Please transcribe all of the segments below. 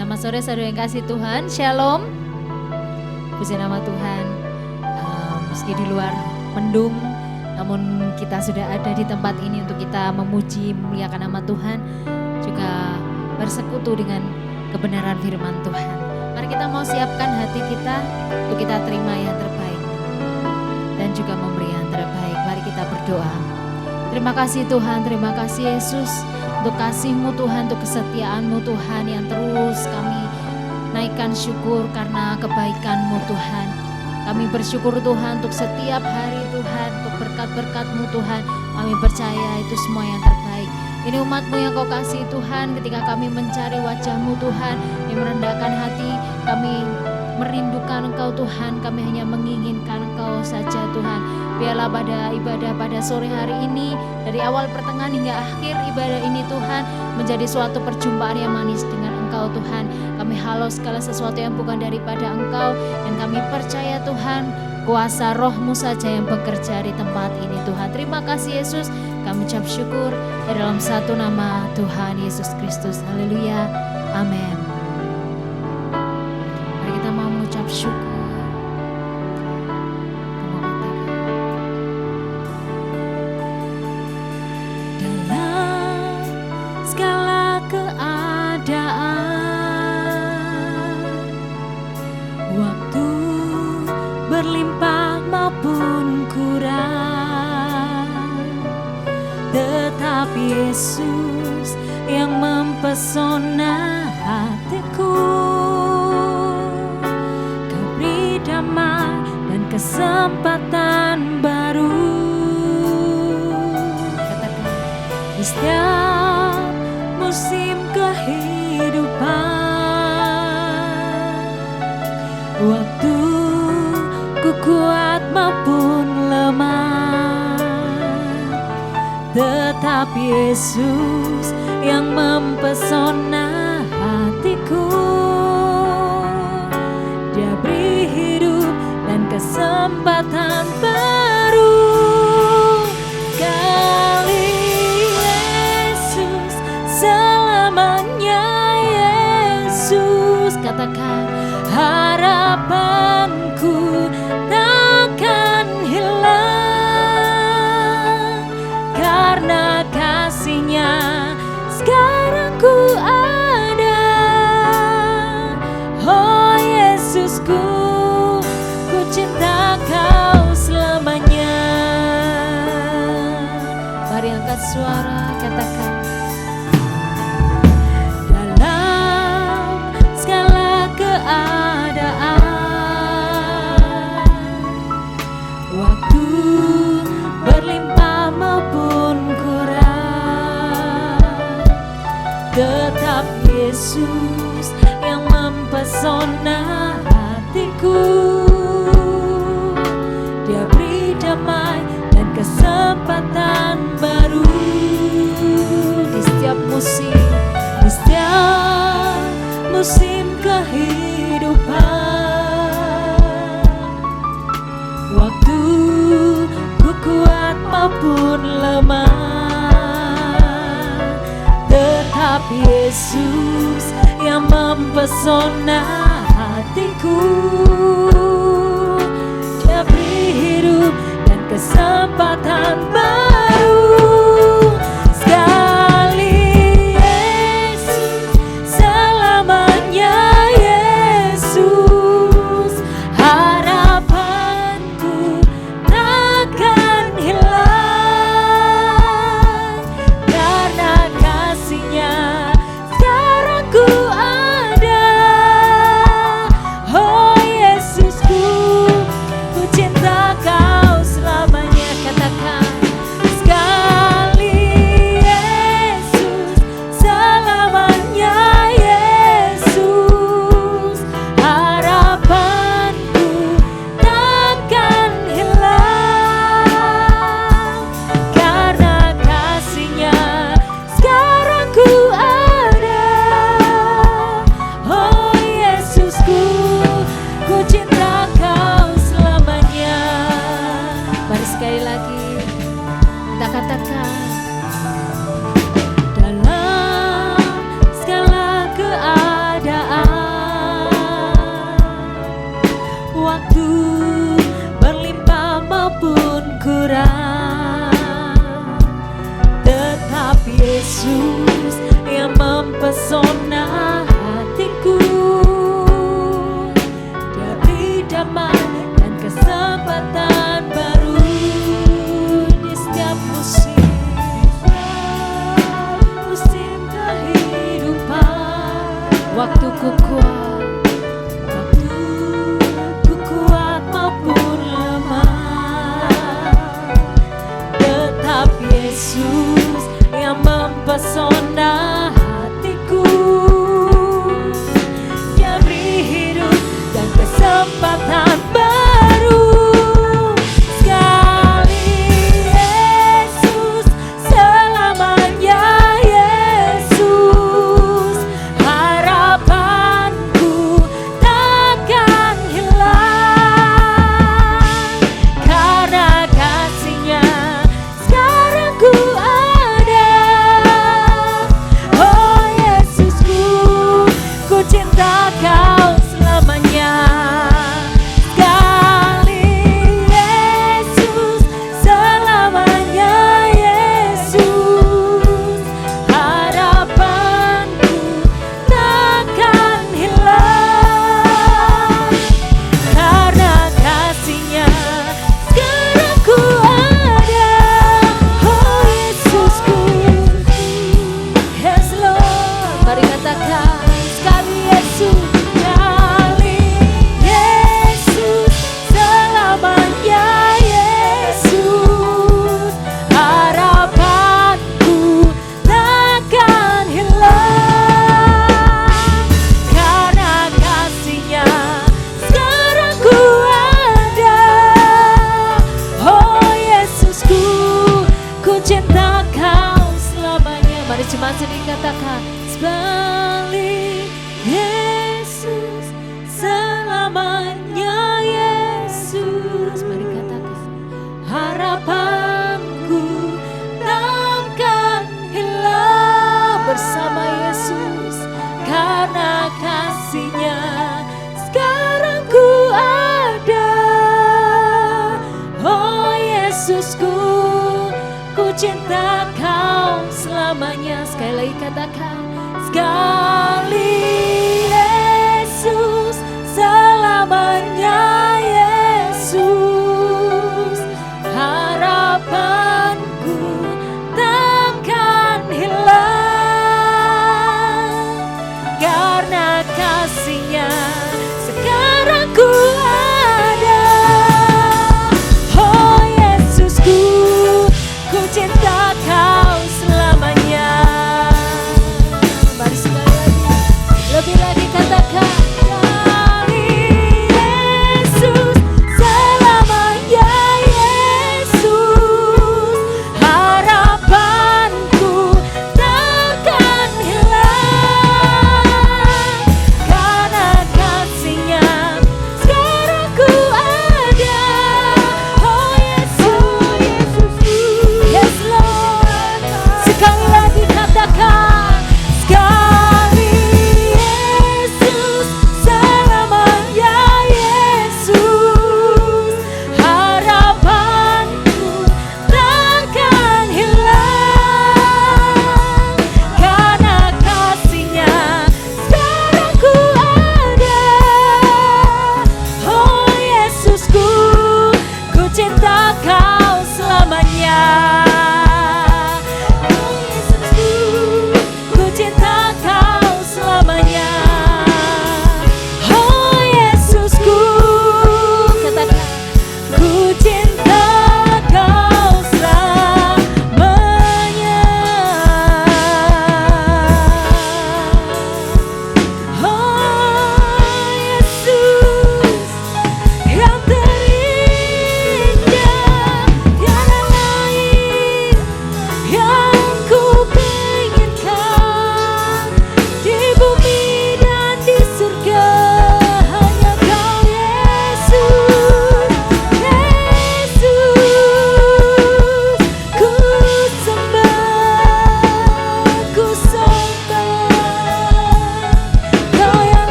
Selamat sore saudara yang kasih Tuhan, Shalom. Puji nama Tuhan. Meski di luar mendung, namun kita sudah ada di tempat ini untuk kita memuji, memuliakan nama Tuhan, juga bersekutu dengan kebenaran firman Tuhan. Mari kita mau siapkan hati kita untuk kita terima yang terbaik dan juga memberi yang terbaik. Mari kita berdoa. Terima kasih Tuhan, terima kasih Yesus untuk kasih-Mu Tuhan, untuk kesetiaan-Mu Tuhan yang terus kami naikkan syukur karena kebaikan-Mu Tuhan. Kami bersyukur Tuhan untuk setiap hari Tuhan, untuk berkat-berkat-Mu Tuhan. Kami percaya itu semua yang terbaik. Ini umat-Mu yang Kau kasih Tuhan, ketika kami mencari wajah-Mu Tuhan, yang merendahkan hati, kami merindukan Engkau Tuhan, kami hanya menginginkan Engkau saja Tuhan. Biarlah pada ibadah pada sore hari ini, dari awal pertengahan hingga akhir ibadah ini Tuhan, menjadi suatu perjumpaan yang manis dengan Engkau Tuhan. Kami halau segala sesuatu yang bukan daripada Engkau, dan kami percaya Tuhan, kuasa Roh-Mu saja yang bekerja di tempat ini Tuhan. Terima kasih Yesus, kami ucap syukur dalam satu nama Tuhan Yesus Kristus. Haleluya, amin. Mari kita mau mengucap syukur. Dalam segala keadaan, waktu berlimpah maupun kurang, tetap Yesus yang mempesona hatiku. Kau beri damai dan kesempatan baru. Katakan, di setiap musim kehidupan, waktu ku kuat maupun lemah, tetap Yesus yang mempesona hatiku. Dia beri hidup dan kesempatan baru. Kali Yesus, selamanya Yesus. Katakan, harapanku takkan hilang, karena kasih-Nya sekarang ku ada. Oh Yesusku, ku cinta Kau selamanya. Mari angkat suara, katakan, dalam segala keadaan, waktu berlimpah maupun kurang, tetap Yesus yang mempesona hatiku. Dia beri damai dan kesempatan baru. Di setiap musim kehidupan, waktu ku kuat maupun lemah, tetap Yesus yang mempesona hatiku. Dia beri hidup dan kesempatan baru. Sekali Yesus, selamanya Yesus. Harapanku takkan hilang, karena kasih-Nya sekarang ku ada. Oh Yesusku, ku cinta Kau selamanya. Katakan, Yesus yang mempesona hatiku. Dari damai dan kesempatan baru di setiap musim kehidupan. Waktuku kuat maupun lemah, tetap Yesus yang mempesona hatiku. Dia beri hidup dan kesempatan baru. Sekali Yesus, selamanya Yesus. Harapanku takkan hilang, karena kasih-Nya sekarang ku ada. Oh Yesusku, ku cinta Kau selamanya. Sekali Yesus, selamanya Yesus. Harapanku takkan hilang, karena kasih-Nya sekarang ku ada. Oh Yesusku, yes Lord. Mari katakan sekali Yesus, sekali Yesus, selamanya Yesus. Harapanku takkan hilang, karena kasih-Nya sekarang ku ada. Oh Yesusku, ku cinta Kau selamanya. Mari jemaat sedih katakan sekali Yesus, selamanya Yesus. Mari katakan harapanku takkan hilang bersama Yesus, karena kasih-Nya sekarang ku ada. Oh Yesusku, ku cinta Kau selamanya. Sekali lagi katakan sekali Yesus, selamanya Yesus. Harapanku takkan hilang, karena kasih-Nya sekarang ku ada. Oh Yesusku, ku cinta Kau selamanya.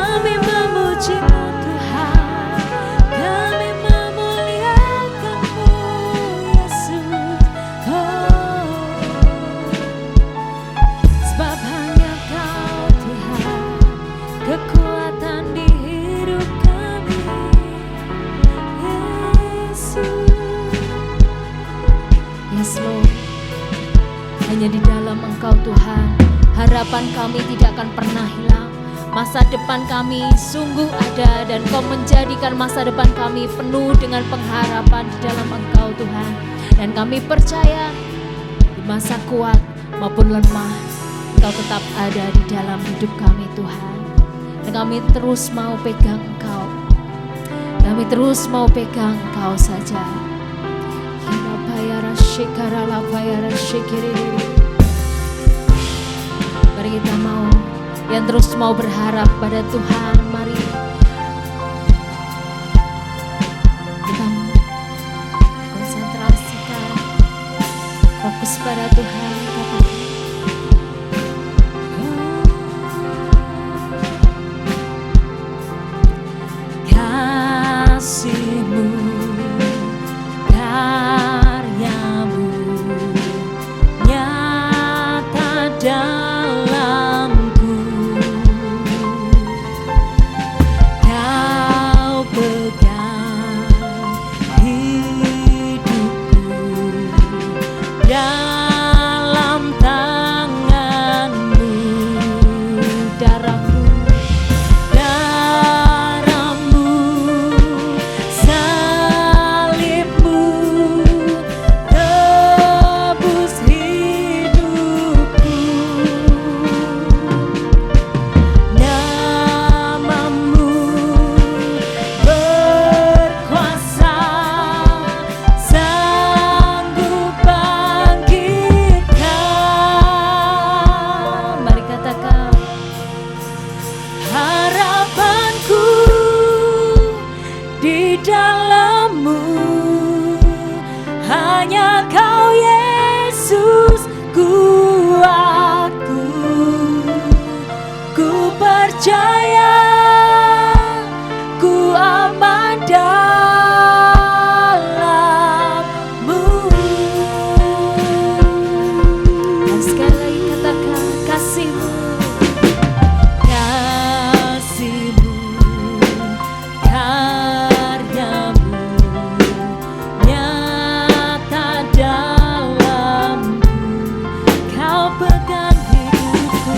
Kami memuji-Mu Tuhan, kami memuliakan-Mu Yesus. Sebab hanya Kau Tuhan, kekuatan di hidup kami, Yesus. Yes Lord, hanya di dalam Engkau Tuhan, harapan kami tidak akan pernah hilang. Masa depan kami sungguh ada, dan Kau menjadikan masa depan kami penuh dengan pengharapan di dalam Engkau Tuhan. Dan kami percaya di masa kuat maupun lemah, Engkau tetap ada di dalam hidup kami Tuhan. Dan kami terus mau pegang Engkau, kami terus mau pegang Engkau saja. Mari kita mau yang terus mau berharap pada Tuhan. Mari kita konsentrasikan, fokus pada Tuhan. Kasih-Mu, karya-Mu nyata dalamku. Kau pegang hidupku dalam tangan-Mu. Darah-Mu, salib-Mu tebus hidupku. Nama-Mu berkuasa, sanggup bangkitkan. Mari katakan, harapanku di dalam-Mu, hanya Kau Yesus kuatku. Ku percaya ku aman dalam-Mu. Dan sekali lagi katakan, kasih-Mu, kasih-Mu, karya-Mu nyata dalamku. Kau pegang hidupku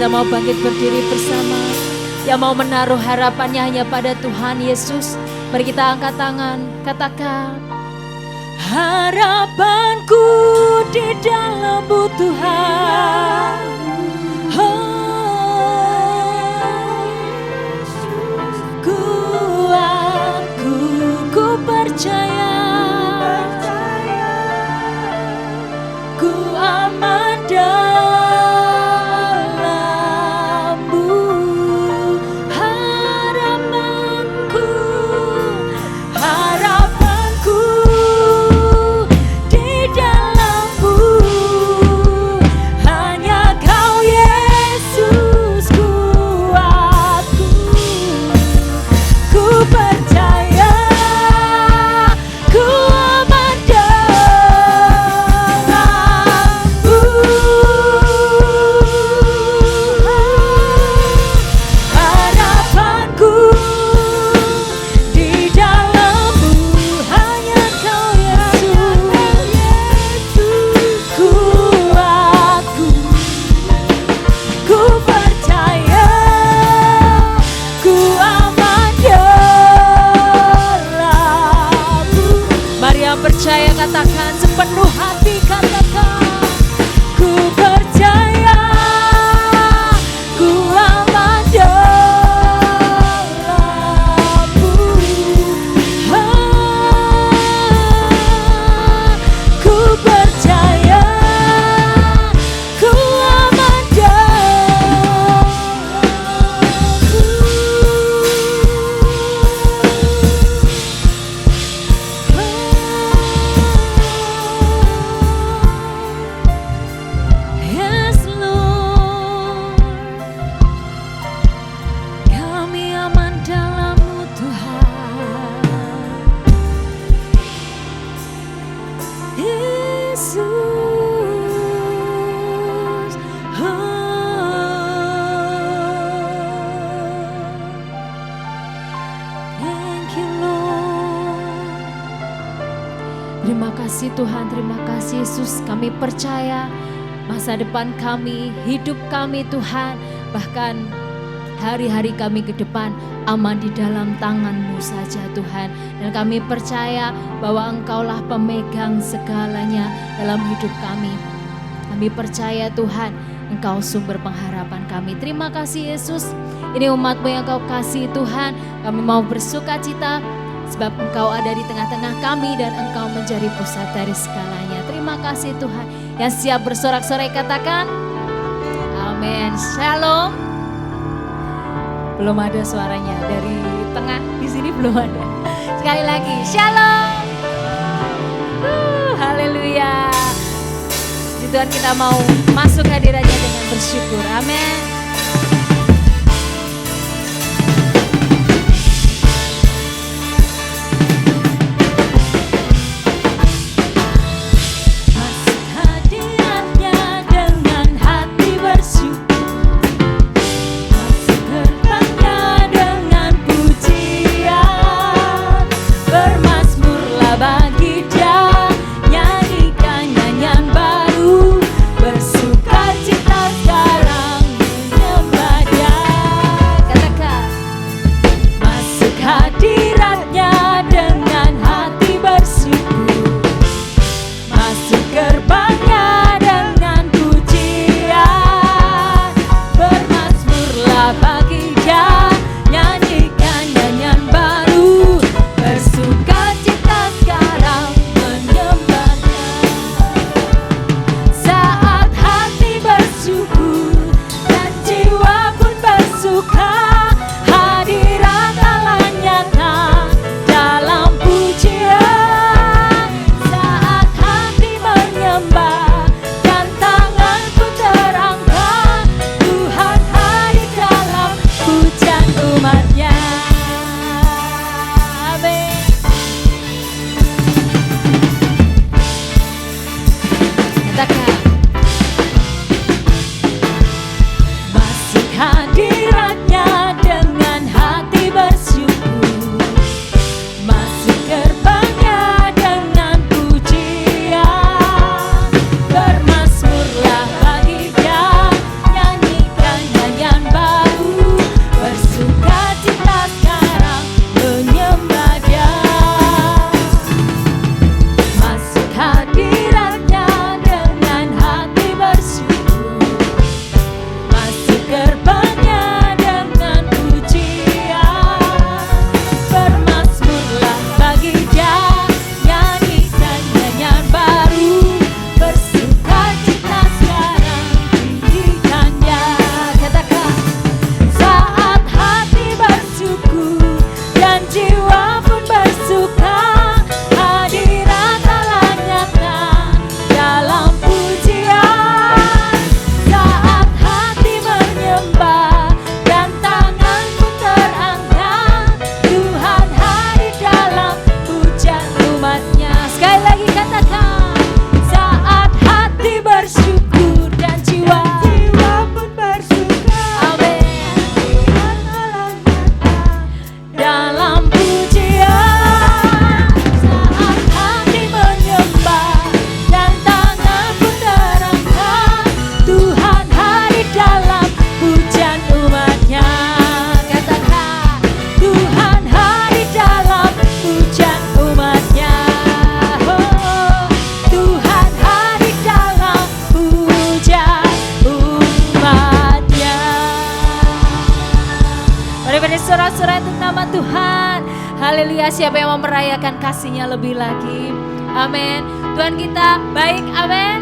kita mau bangkit berdiri bersama. Yang mau menaruh harapannya hanya pada Tuhan Yesus, mari kita angkat tangan, katakan, harapanku di dalam-Mu Tuhan. Ku percaya, ku aman dalam-Mu. Harapanku di dalam-Mu, hanya Kau Yesus kuatku. Ku percaya, ku aman dalam-Mu. Harapanku di dalam-Mu, hanya Kau Yesus kuatku. Ku percaya, ku aman dalam-Mu. Mari yang percaya katakan sepenuh hati, katakan, ku percaya, ku aman dalam-Mu. Ku percaya, ku aman Yes Lord, kami aman dalam-Mu Tuhan. Yesus, thank you Lord. Terima kasih Tuhan, terima kasih Yesus. Kami percaya masa depan kami, hidup kami Tuhan, bahkan hari-hari kami ke depan aman di dalam tangan-Mu saja Tuhan. Dan kami percaya bahwa Engkaulah pemegang segalanya dalam hidup kami. Kami percaya Tuhan, Engkau sumber pengharapan kami. Terima kasih Yesus. Ini umat-Mu yang Kau kasih Tuhan. Kami mau bersuka cita sebab Engkau ada di tengah-tengah kami dan Engkau menjadi pusat dari segalanya. Terima kasih Tuhan. Yang siap bersorak-sorai katakan amin. Shalom. Belum ada suaranya dari tengah, di sini belum ada. Sekali lagi, shalom. Haleluya. Di Tuhan kita mau masuk hadiratnya dengan bersyukur. Amin. Nyanyikan nyanyian baru, bersuka cita sekarang. siapa yang mau merayakan kasih-Nya lebih lagi? Amin. Tuhan kita baik, amin.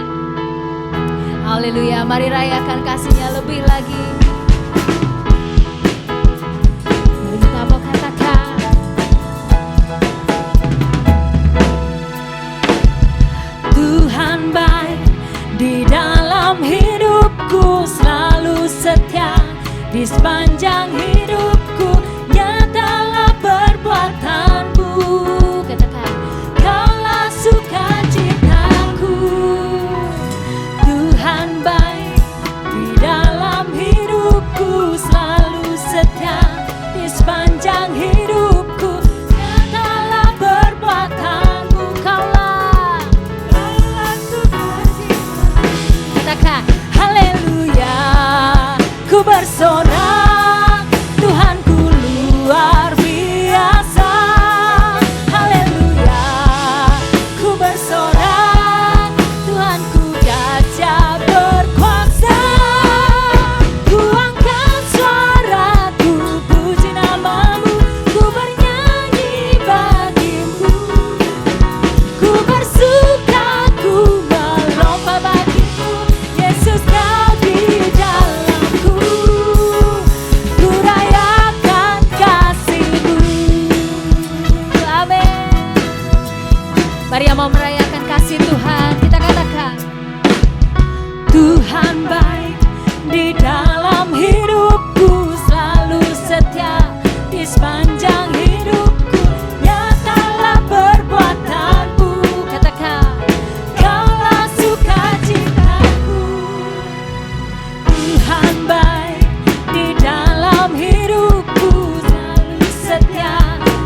Haleluya, mari rayakan kasih-Nya lebih lagi. Mari kita mau katakan, Tuhan baik di dalam hidupku, selalu setia di sepanjang hidupku. Nyatalah perbuatanmu, katakan, Kaulah sukacitaku. Tuhan baik di dalam hidupku, selalu setia di sepanjang hidupku. Nyatalah perbuatanmu, Kaulah sukacitaku. Katakan, haleluya, ku bersorak, Tuhanku luar biasa. Haleluya, ku bersorak, Tuhanku dahsyat berkuasa. Ku angkat suaraku, puji namamu, ku bernyanyi bagimu. Ku bersuka, ku melompat bagimu, Yesus Kau di dalamku. Ku rayakan kasih-Mu. Amin. Mari yang mau merayakan kasih Tuhan, kita katakan, Tuhan baik di dalam hidupku, selalu setia di sepanjang hidupku. Nyatalah perbuatanmu, katakan, Kaulah sukacitaku. Tuhan baik di dalam hidupku, selalu setia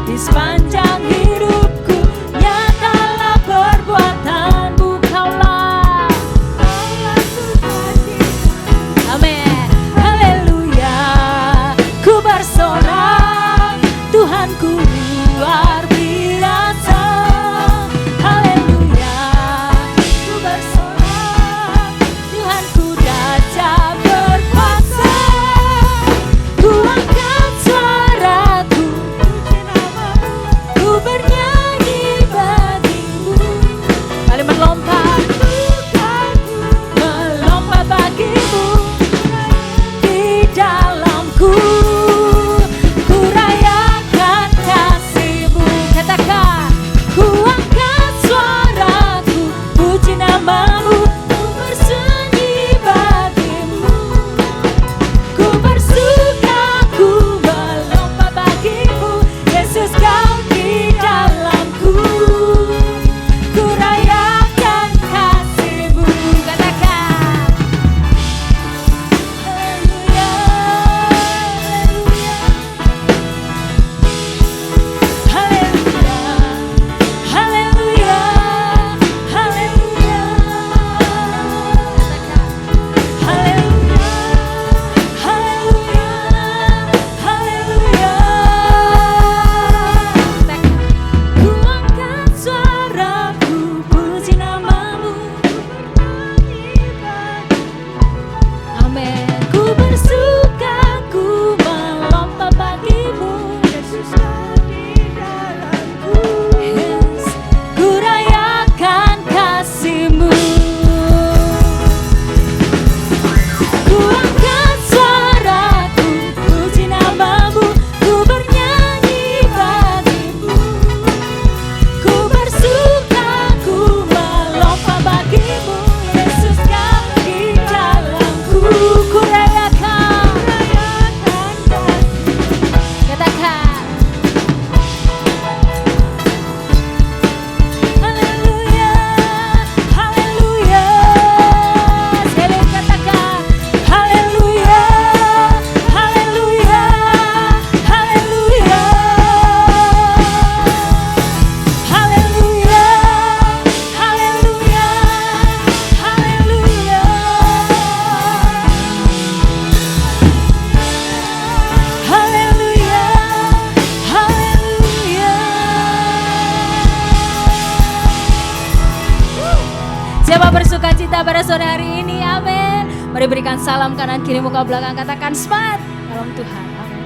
di sepanjang hidupku. Nyatalah perbuatanmu, Kaulah sukacitaku. Amin. Haleluya, ku bersorak, Tuhanku luar biasa. Haleluya, ku bersorak, Tuhanku dahsyat berkuasa. Ku angkat suaraku, puji namamu, ku bernyanyi bagimu. Mari melompat, melompat bagimu. Di dalamku, ku rayakan kasih-Mu. Katakan, ku angkat suaraku, puji namamu, ku bersunyi bagimu. Ku bersuka, ku melompat bagimu, Yesus Kau di dalamku. Ku rayakan kasih-Mu. Katakan, haleluya, haleluya, haleluya, haleluya, haleluya. Haleluya, haleluya, haleluya. Ku angkat suaraku, puji namamu, amin. Ku bersuka, ku melompat bagimu, Yesus di dalamku. Yes. Ku rayakan kasih-Mu. Ku angkat suaraku, puji namamu, ku bernyanyi bagimu. Ku bersuka, ku melompat bagimu, Yesus Kau di dalamku. Ku rayakan kasih. Katakan, haleluya, haleluya. Sekali katakan, haleluya, haleluya, haleluya. Haleluya, haleluya, haleluya. Haleluya, haleluya. Siapa bersuka cita pada sore hari ini? Amin. Mari berikan salam kanan kiri muka belakang, katakan semangat dalam Tuhan. Amin.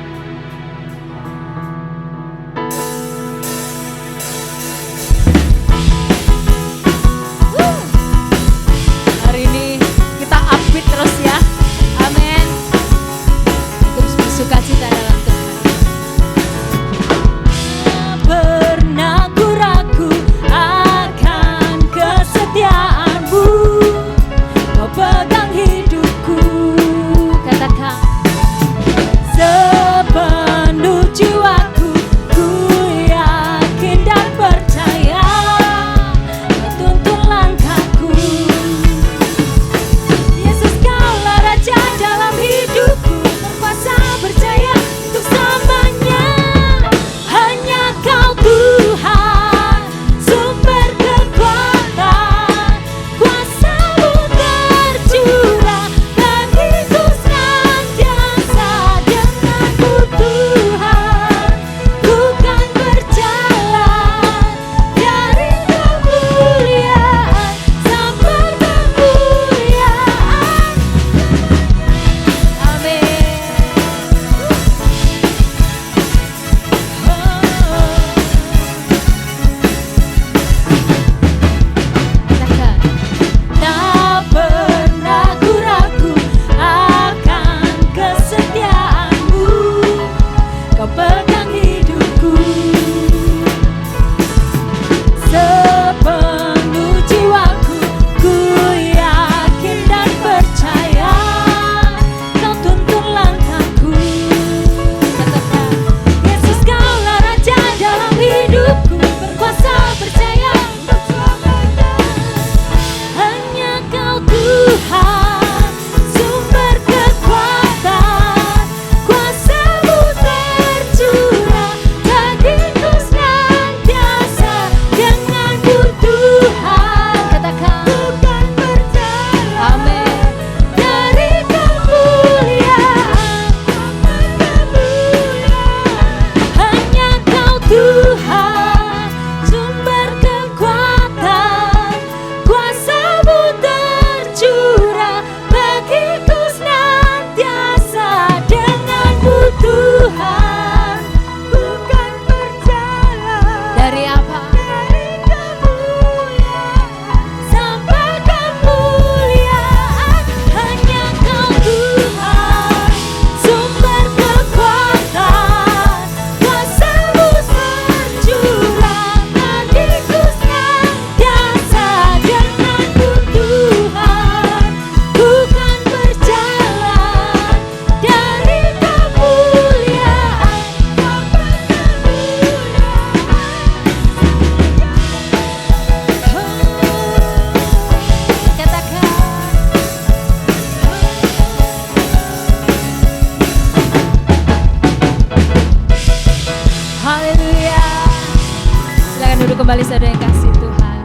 kembali saudara yang kasih Tuhan.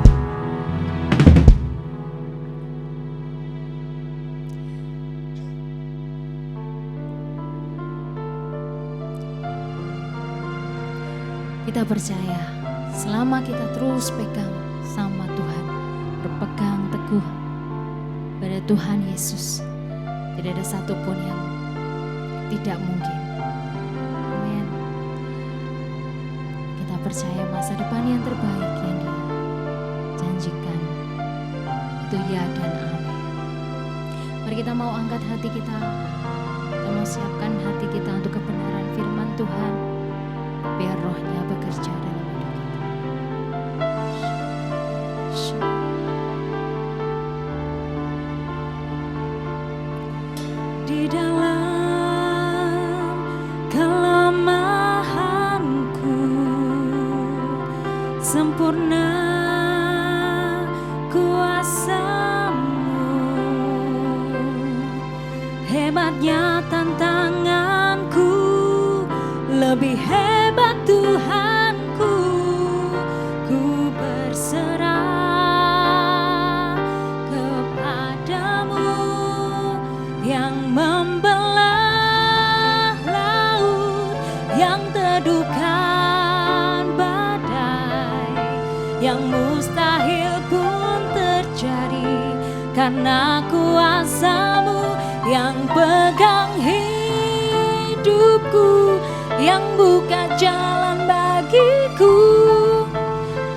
Kita percaya selama kita terus pegang sama Tuhan, berpegang teguh pada Tuhan Yesus, tidak ada satupun yang tidak mungkin. Amin. Kita percaya masa depan yang terbaik yang Dia janjikan itu ya dan amin. Mari kita mau angkat hati kita mau siapkan hati kita untuk kebenaran firman Tuhan, biar rohnya bekerja dalam hidup kita. Di dalam kelemahanku sempurna kuasa-Mu, hebatnya tantanganku, lebih hebat Tuhanku. Ku berserah kepadamu yang membelah laut, yang teduhkan badai, yang mustahil pun terjadi karena kuasa-Mu yang pegang hidupku, yang buka jalan bagiku.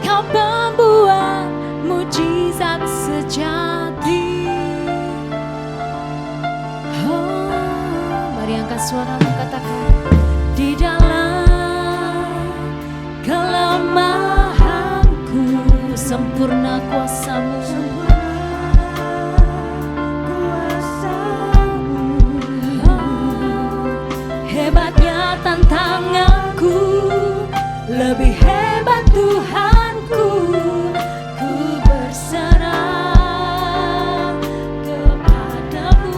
Kau pembuat mujizat sejati. Oh, mari angkat suaramu, katakan, di dalam kelemahanku sempurna kuasa-Mu, hebatnya tantanganku, lebih hebat Tuhanku. Ku berserah kepadamu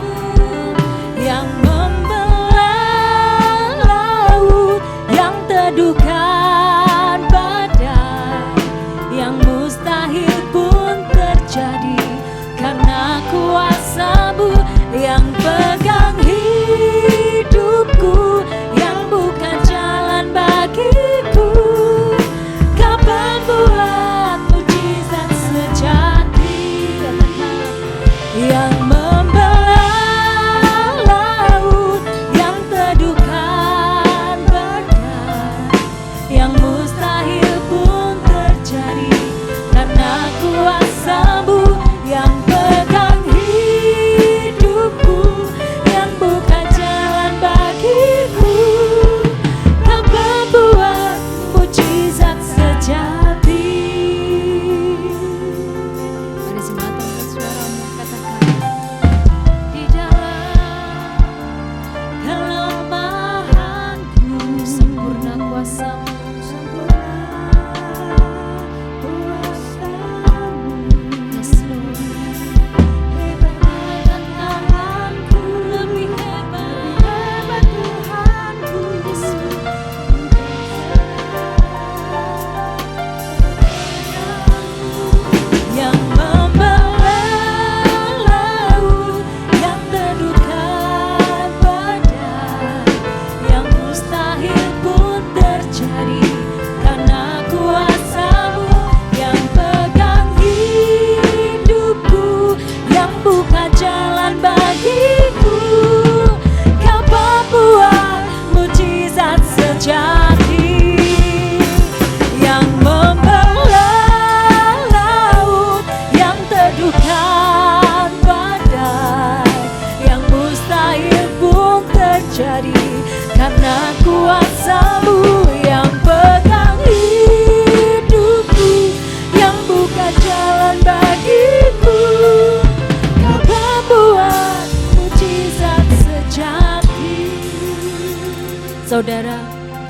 yang membelah laut, yang teduhkan badai, yang mustahil pun terjadi karena kuasa-Mu yang pegang hidupku, yang buka jalan bagiku. Kau pembuat mujizat sejati, yang membelah laut, yang teduhkan badai, yang mustahil pun terjadi karena kuasa-Mu yang pegang hidupku, yang buka jalan bagiku. Kau pembuat mujizat sejati. Mari semua angkat suaramu, katakan, Di dalam kelemahanku sempurna kuasa-Mu, yes Lord. hebatnya tantanganku, lebih hebat Tuhanku. Yang membelah laut, yang teduhkan badai, yang mustahil pun terjadi karena kuasa-Mu yang pegang hidupku, yang buka jalan bagiku. Kau pembuat mujizat sejati, yang membelah laut, yang teduhkan badai, yang mustahil pun terjadi karena kuasa-Mu yang pegang hidupku, yang buka jalan bagiku. Kau pembuat mujizat sejati. Saudara,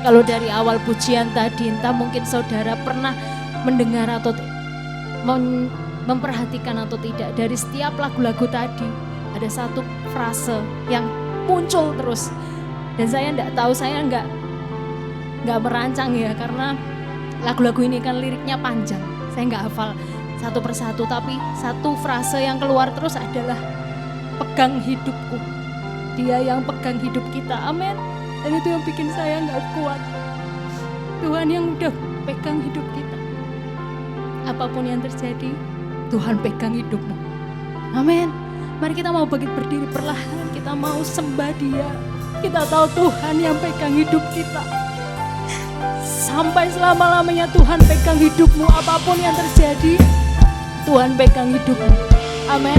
kalau dari awal pujian tadi, entah mungkin saudara pernah mendengar atau memperhatikan atau tidak, dari setiap lagu-lagu tadi ada satu frase yang muncul terus. Dan saya enggak tahu, saya enggak merancang ya, karena lagu-lagu ini kan liriknya panjang. Saya nggak hafal satu persatu, tapi satu frase yang keluar terus adalah pegang hidupku. Dia yang pegang hidup kita, amin. Dan itu yang bikin saya nggak kuat. Tuhan yang udah pegang hidup kita. Apapun yang terjadi, Tuhan pegang hidupmu. Amin. Mari kita mau berdiri perlahan, kita mau sembah Dia. Kita tahu Tuhan yang pegang hidup kita. Sampai selama-lamanya Tuhan pegang hidupmu. Apapun yang terjadi, Tuhan pegang hidupmu. Amin.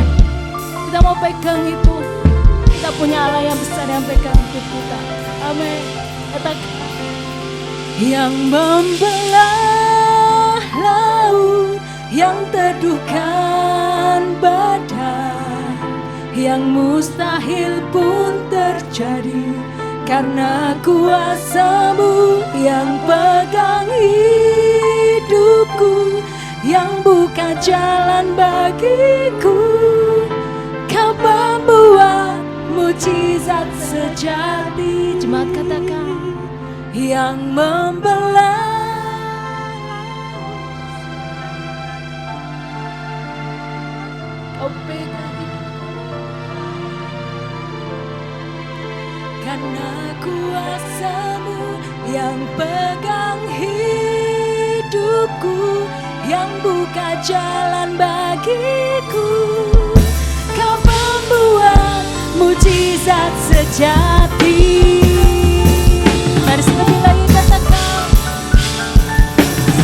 Kita mau pegang itu. Kita punya Allah yang besar yang pegang hidup kita. Amin. Katakan. Yang membelah laut, yang teduhkan badai, yang mustahil pun terjadi, karena kuasa-Mu yang pegang hidupku, yang buka jalan bagiku. Kau pembuat mujizat sejati. Jemaat katakan. Yang membelah, Kau pegang hidupku, karena kuasa-Mu yang pegang hidupku, yang buka jalan bagiku. Kau pembuat mujizat sejati. Mari sekali lagi katakan.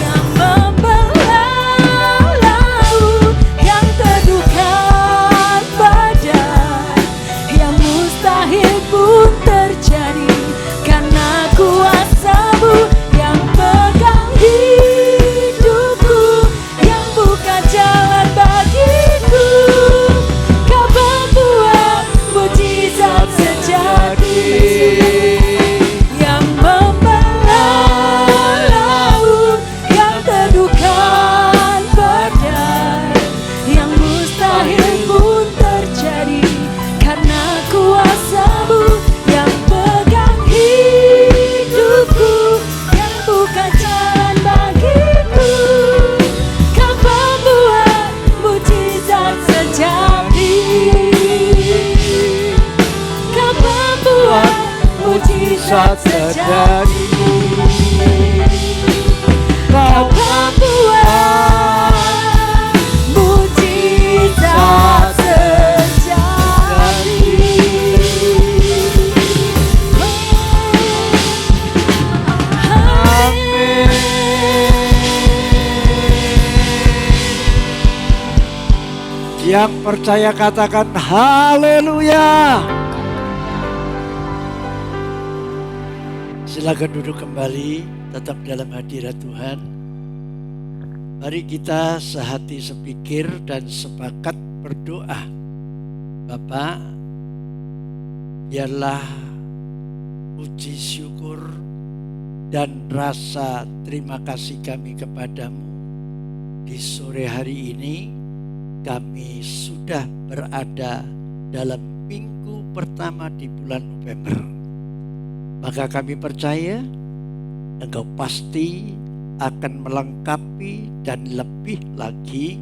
Yang membelah laut, yang teduhkan badai, yang mustahil pun terjadi, karena kuasa-Mu yang pegang hidupku, yang buka jalan bagiku. Kau membuat mujizat sejati. Mujizat sejati. Kau membuat mujizat sejati. Amin. Yang percaya katakan haleluya. Silakan duduk kembali, tetap dalam hadirat Tuhan. Mari kita sehati sepikir dan sepakat berdoa. Bapa, biarlah puji syukur dan rasa terima kasih kami kepadamu. Di sore hari ini kami sudah berada dalam minggu pertama di bulan November. Maka kami percaya Engkau pasti akan melengkapi dan lebih lagi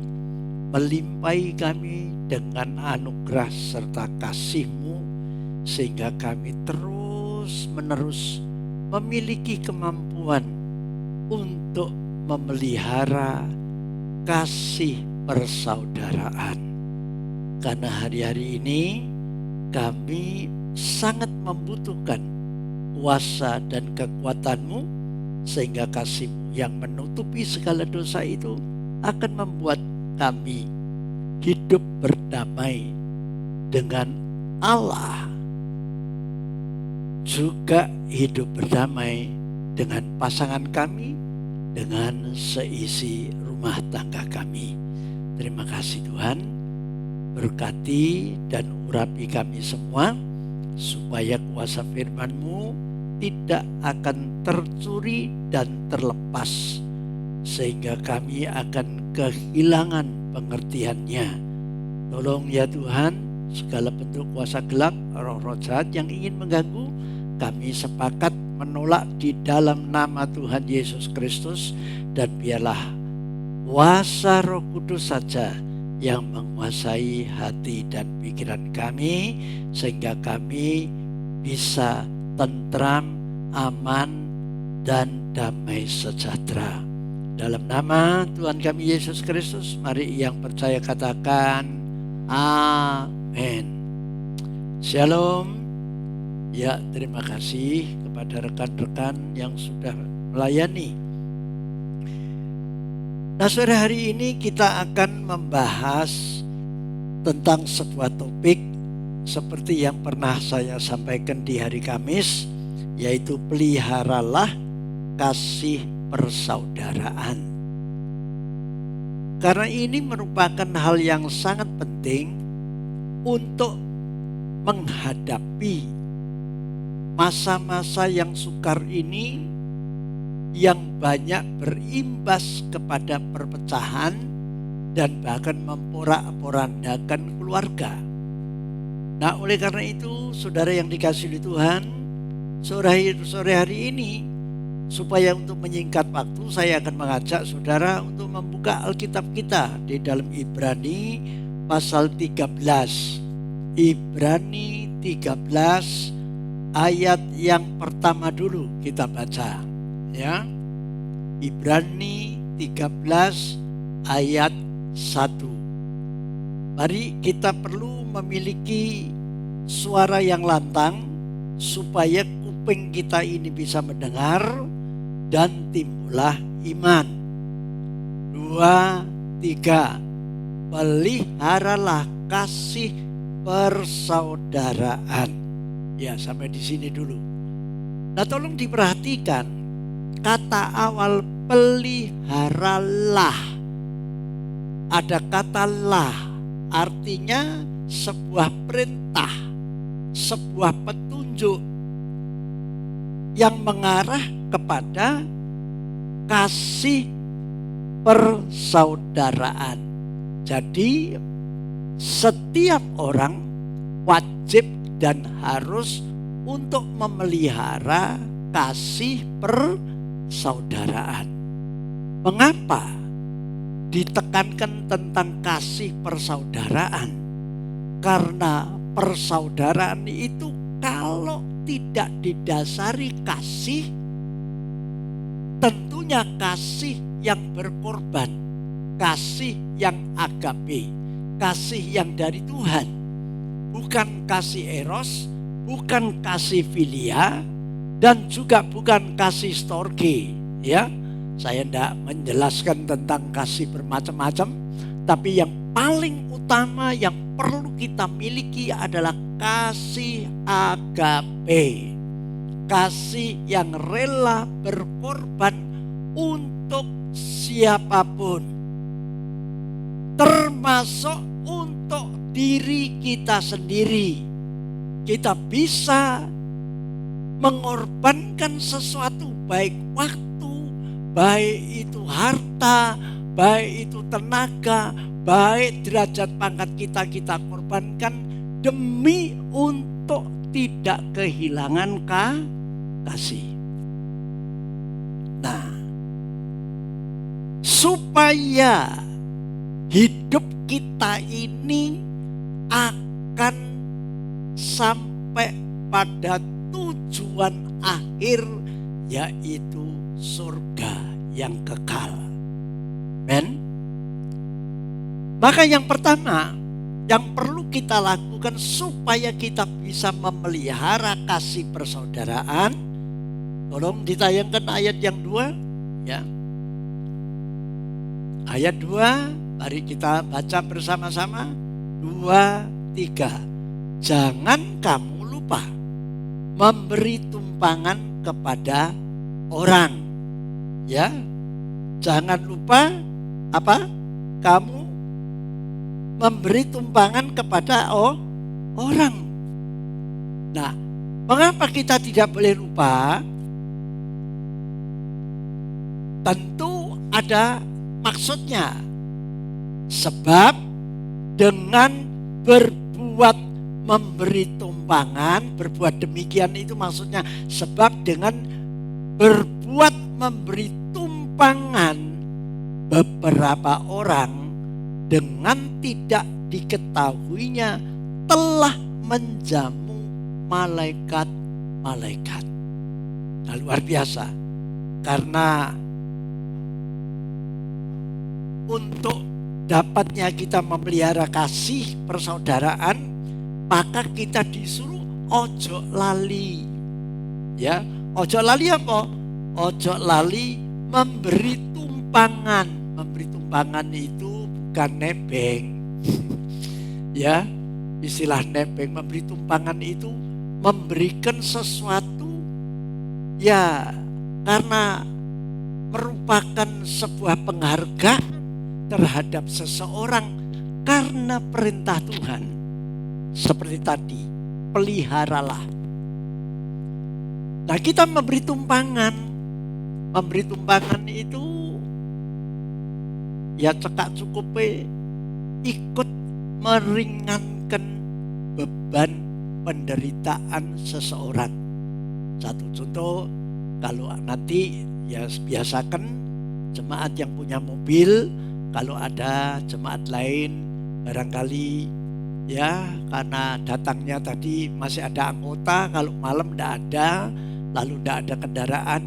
melimpahi kami dengan anugerah serta kasih-Mu, sehingga kami terus menerus memiliki kemampuan untuk memelihara kasih persaudaraan. Karena hari-hari ini kami sangat membutuhkan kuasa dan kekuatan-Mu, sehingga kasih-Mu yang menutupi segala dosa itu akan membuat kami hidup berdamai dengan Allah, juga hidup berdamai dengan pasangan kami, dengan seisi rumah tangga kami. Terima kasih Tuhan, berkati dan urapi kami semua, supaya kuasa firman-Mu tidak akan tercuri dan terlepas, sehingga kami akan kehilangan pengertiannya. Tolong ya Tuhan, segala bentuk kuasa gelap, roh-roh jahat yang ingin mengganggu, kami sepakat menolak di dalam nama Tuhan Yesus Kristus, dan biarlah kuasa Roh Kudus saja yang menguasai hati dan pikiran kami, sehingga kami bisa tentram, aman, dan damai sejahtera. Dalam nama Tuhan kami Yesus Kristus, mari yang percaya katakan amin. Shalom. Ya, terima kasih kepada rekan-rekan yang sudah melayani. Nah, sore hari ini kita akan membahas tentang sebuah topik seperti yang pernah saya sampaikan di hari Kamis, yaitu peliharalah kasih persaudaraan. Karena ini merupakan hal yang sangat penting untuk menghadapi masa-masa yang sukar ini, yang banyak berimbas kepada perpecahan dan bahkan memporak-porandakan keluarga. Nah, oleh karena itu, saudara yang dikasihi Tuhan, sore hari ini, supaya untuk menyingkat waktu, saya akan mengajak saudara untuk membuka Alkitab kita di dalam Ibrani pasal 13. Ibrani 13 ayat yang pertama dulu kita baca, ya. Ibrani 13 ayat 1. Mari kita perlu memiliki suara yang lantang supaya kuping kita ini bisa mendengar dan timbullah iman. 2, 3. Peliharalah kasih persaudaraan. Ya, sampai di sini dulu. Nah, tolong diperhatikan kata awal peliharalah. Ada kata lah, artinya sebuah perintah, sebuah petunjuk yang mengarah kepada kasih persaudaraan. Jadi setiap orang wajib dan harus untuk memelihara kasih persaudaraan. Mengapa ditekankan tentang kasih persaudaraan? Karena persaudaraan itu kalau tidak didasari kasih, tentunya kasih yang berkorban, kasih yang agape, kasih yang dari Tuhan, bukan kasih eros, bukan kasih filia, dan juga bukan kasih storge. Ya, saya tidak menjelaskan tentang kasih bermacam-macam, tapi yang paling utama yang perlu kita miliki adalah kasih agape, kasih yang rela berkorban untuk siapapun, termasuk untuk diri kita sendiri. Kita bisa mengorbankan sesuatu, baik waktu, baik itu harta, baik itu tenaga, baik derajat pangkat kita korbankan demi untuk tidak kehilangan kasih. Nah, supaya hidup kita ini akan sampai pada tujuan akhir, yaitu surga yang kekal. Amen. Maka yang pertama yang perlu kita lakukan supaya kita bisa memelihara kasih persaudaraan, tolong ditayangkan ayat yang 2, ya. Ayat 2, mari kita baca bersama-sama. 2, 3. Jangan kamu lupa memberi tumpangan kepada orang. Ya. Jangan lupa apa? Kamu memberi tumpangan kepada orang. Nah, mengapa kita tidak boleh lupa? Tentu ada maksudnya. Sebab dengan berbuat memberi tumpangan, berbuat demikian itu maksudnya sebab dengan berbuat memberi tumpangan beberapa orang dengan tidak diketahuinya telah menjamu malaikat-malaikat. Nah, luar biasa. Karena untuk dapatnya kita memelihara kasih persaudaraan, maka kita disuruh ojo lali. Ya, ojo lali apa? Ojo lali memberi tumpangan. Memberi tumpangan itu bukan nebeng. Ya, istilah nebeng, memberi tumpangan itu memberikan sesuatu ya karena merupakan sebuah penghargaan terhadap seseorang karena perintah Tuhan. Seperti tadi, peliharalah. Nah, kita memberi tumpangan. Memberi tumpangan itu ya cekak cukupe ikut meringankan beban penderitaan seseorang. Satu contoh, kalau nanti ya biasakan jemaat yang punya mobil, kalau ada jemaat lain barangkali ya karena datangnya tadi masih ada anggota, kalau malam tidak ada, lalu tidak ada kendaraan.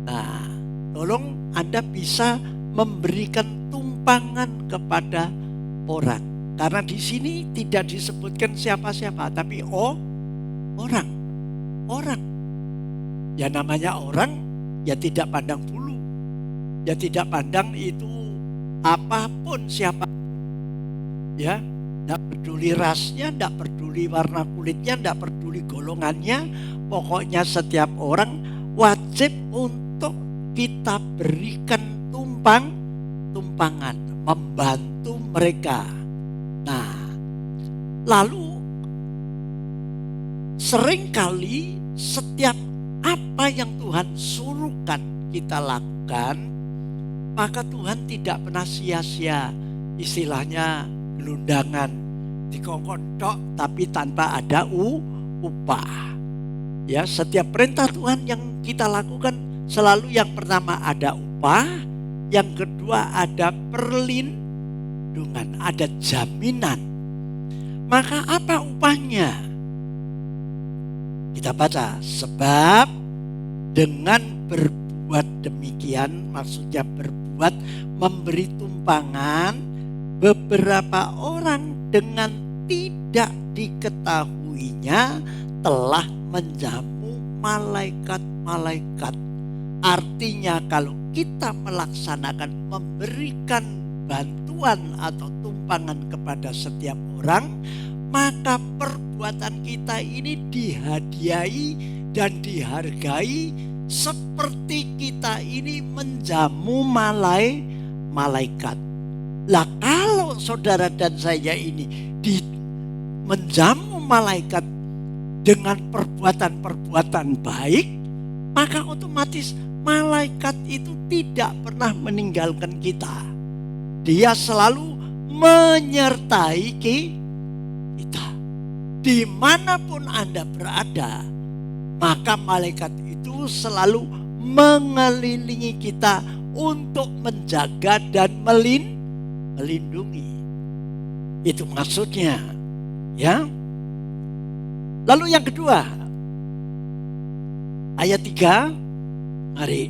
Nah, tolong Anda bisa memberikan tumpangan kepada orang. Karena di sini tidak disebutkan siapa-siapa, tapi orang. Ya namanya orang, ya tidak pandang bulu, ya tidak pandang itu apapun siapa. Ya, tidak peduli rasnya, tidak peduli warna kulitnya, tidak peduli golongannya. Pokoknya setiap orang wajib untuk kita berikan tumpangan, membantu mereka. Nah, lalu seringkali setiap apa yang Tuhan suruhkan kita lakukan, maka Tuhan tidak pernah sia-sia. Istilahnya gelundangan, dikongkontok tapi tanpa ada upah. Ya, setiap perintah Tuhan yang kita lakukan selalu yang pertama ada upah, yang kedua ada perlindungan, ada jaminan. Maka apa upahnya? Kita baca, sebab dengan berbuat demikian, maksudnya berbuat memberi tumpangan beberapa orang dengan tidak diketahuinya telah menjamu malaikat-malaikat. Artinya kalau kita melaksanakan memberikan bantuan atau tumpangan kepada setiap orang, maka perbuatan kita ini dihadiahi dan dihargai seperti kita ini menjamu malaikat. Lah kalau saudara dan saya ini menjamu malaikat dengan perbuatan-perbuatan baik, maka otomatis malaikat itu tidak pernah meninggalkan kita. Dia selalu menyertai kita. Dimanapun Anda berada, maka malaikat itu selalu mengelilingi kita untuk menjaga dan melindungi. Itu maksudnya, ya. Lalu yang kedua, ayat 3, mari.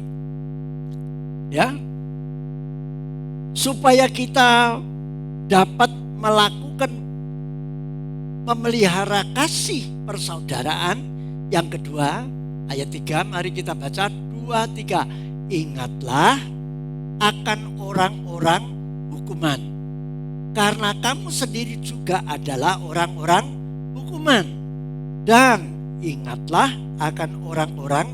Ya. Supaya kita dapat melakukan memelihara kasih persaudaraan. Yang kedua, ayat 3, mari kita baca 2, 3. Ingatlah akan orang-orang hukuman, karena kamu sendiri juga adalah orang-orang hukuman. Dan ingatlah akan orang-orang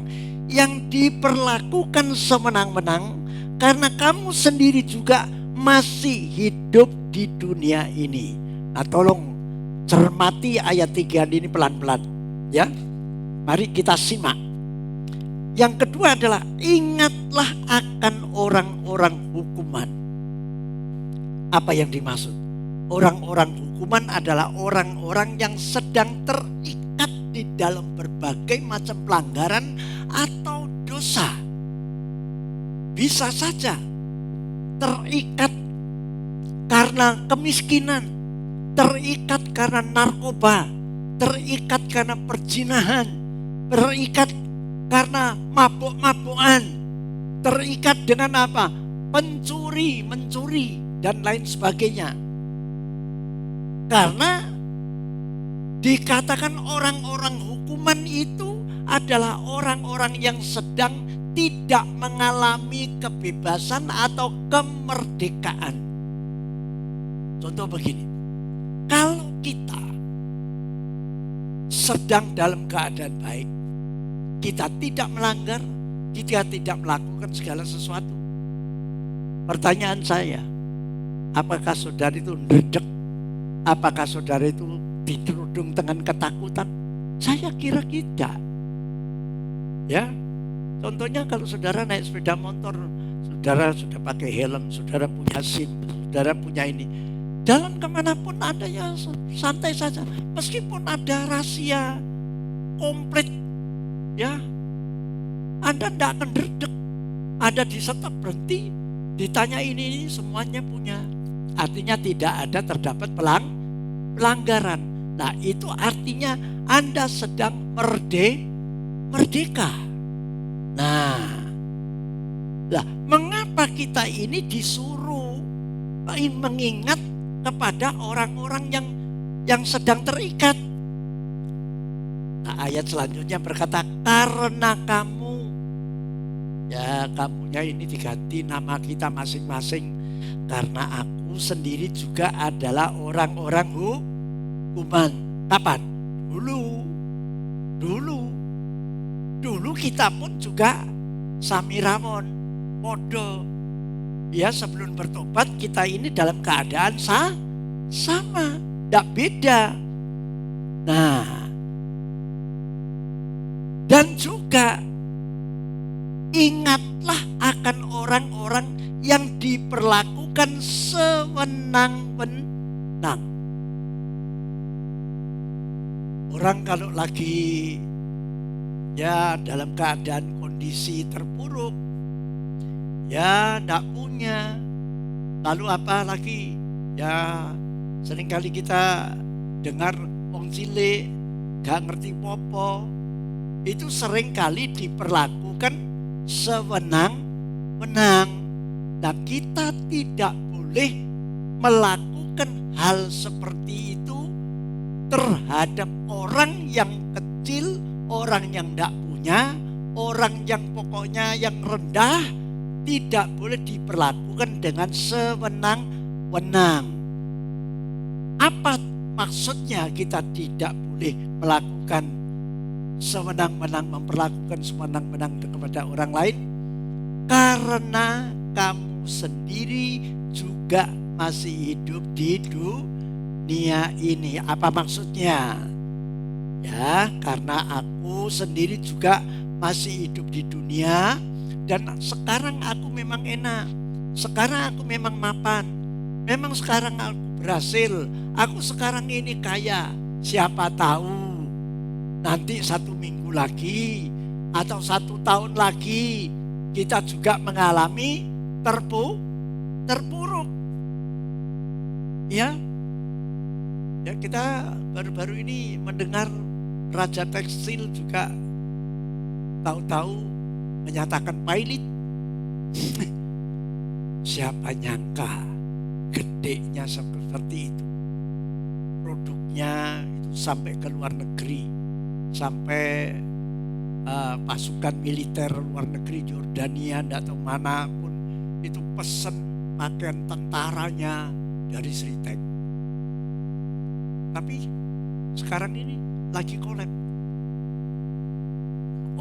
yang diperlakukan semenang-menang, karena kamu sendiri juga masih hidup di dunia ini. Nah, tolong cermati ayat 3 ini pelan-pelan, ya. Mari kita simak. Yang kedua adalah ingatlah akan orang-orang hukuman. Apa yang dimaksud? Orang-orang hukuman adalah orang-orang yang sedang terikat di dalam berbagai macam pelanggaran atau dosa. Bisa saja terikat karena kemiskinan, terikat karena narkoba, terikat karena perzinahan, terikat karena mabuk-mabukan, terikat dengan apa? Mencuri, dan lain sebagainya. Karena dikatakan orang-orang hukuman itu adalah orang-orang yang sedang tidak mengalami kebebasan atau kemerdekaan. Contoh begini, kalau kita sedang dalam keadaan baik, kita tidak melanggar, kita tidak melakukan segala sesuatu. Pertanyaan saya, apakah saudara itu ndredeg? Apakah saudara itu dikerudung dengan ketakutan? Saya kira tidak. Ya, contohnya kalau saudara naik sepeda motor, saudara sudah pakai helm, saudara punya SIM, saudara punya ini. Jalan kemanapun ada ya santai saja. Meskipun ada rahasia komplit, ya, Anda tidak akan derdek. Ada di stop berhenti, ditanya ini semuanya punya. Artinya tidak ada terdapat pelanggaran. Nah itu artinya Anda sedang merdeka. Nah, mengapa kita ini disuruh mengingat kepada orang-orang yang sedang terikat? Nah, ayat selanjutnya berkata, karena kamu, ya kamunya ini diganti nama kita masing-masing, karena aku sendiri juga adalah orang-orang hukuman. Kapan? Dulu kita pun juga samiramon, podo. Ya sebelum bertobat kita ini dalam keadaan sama, tidak beda. Nah, dan juga ingatlah akan orang-orang yang diperlakukan sewenang-wenang. Orang kalau lagi ya dalam keadaan kondisi terpuruk, ya tidak punya, lalu apa lagi? Ya seringkali kita dengar wong cilik gak ngerti popo, itu seringkali diperlakukan sewenang-wenang. Nah kita tidak boleh melakukan hal seperti itu terhadap orang yang kecil, orang yang tidak punya, orang yang pokoknya yang rendah. Tidak boleh diperlakukan dengan sewenang-wenang. Apa maksudnya kita tidak boleh melakukan sewenang-wenang, memperlakukan sewenang-wenang kepada orang lain? Karena kamu sendiri juga masih hidup di dunia ini. Apa maksudnya? Ya, karena aku sendiri juga masih hidup di dunia. Dan sekarang aku memang enak, sekarang aku memang mapan, memang sekarang aku berhasil, aku sekarang ini kaya. Siapa tahu nanti 1 minggu lagi atau 1 tahun lagi kita juga mengalami terpuruk. Ya kita baru-baru ini mendengar Raja Tekstil juga tahu-tahu menyatakan pilot. Siapa nyangka gedenya seperti itu, produknya itu sampai ke luar negeri, sampai pasukan militer luar negeri Jordania atau mana pun itu pesen pakaian tentaranya dari Sri Tank. Tapi sekarang ini lagi collab.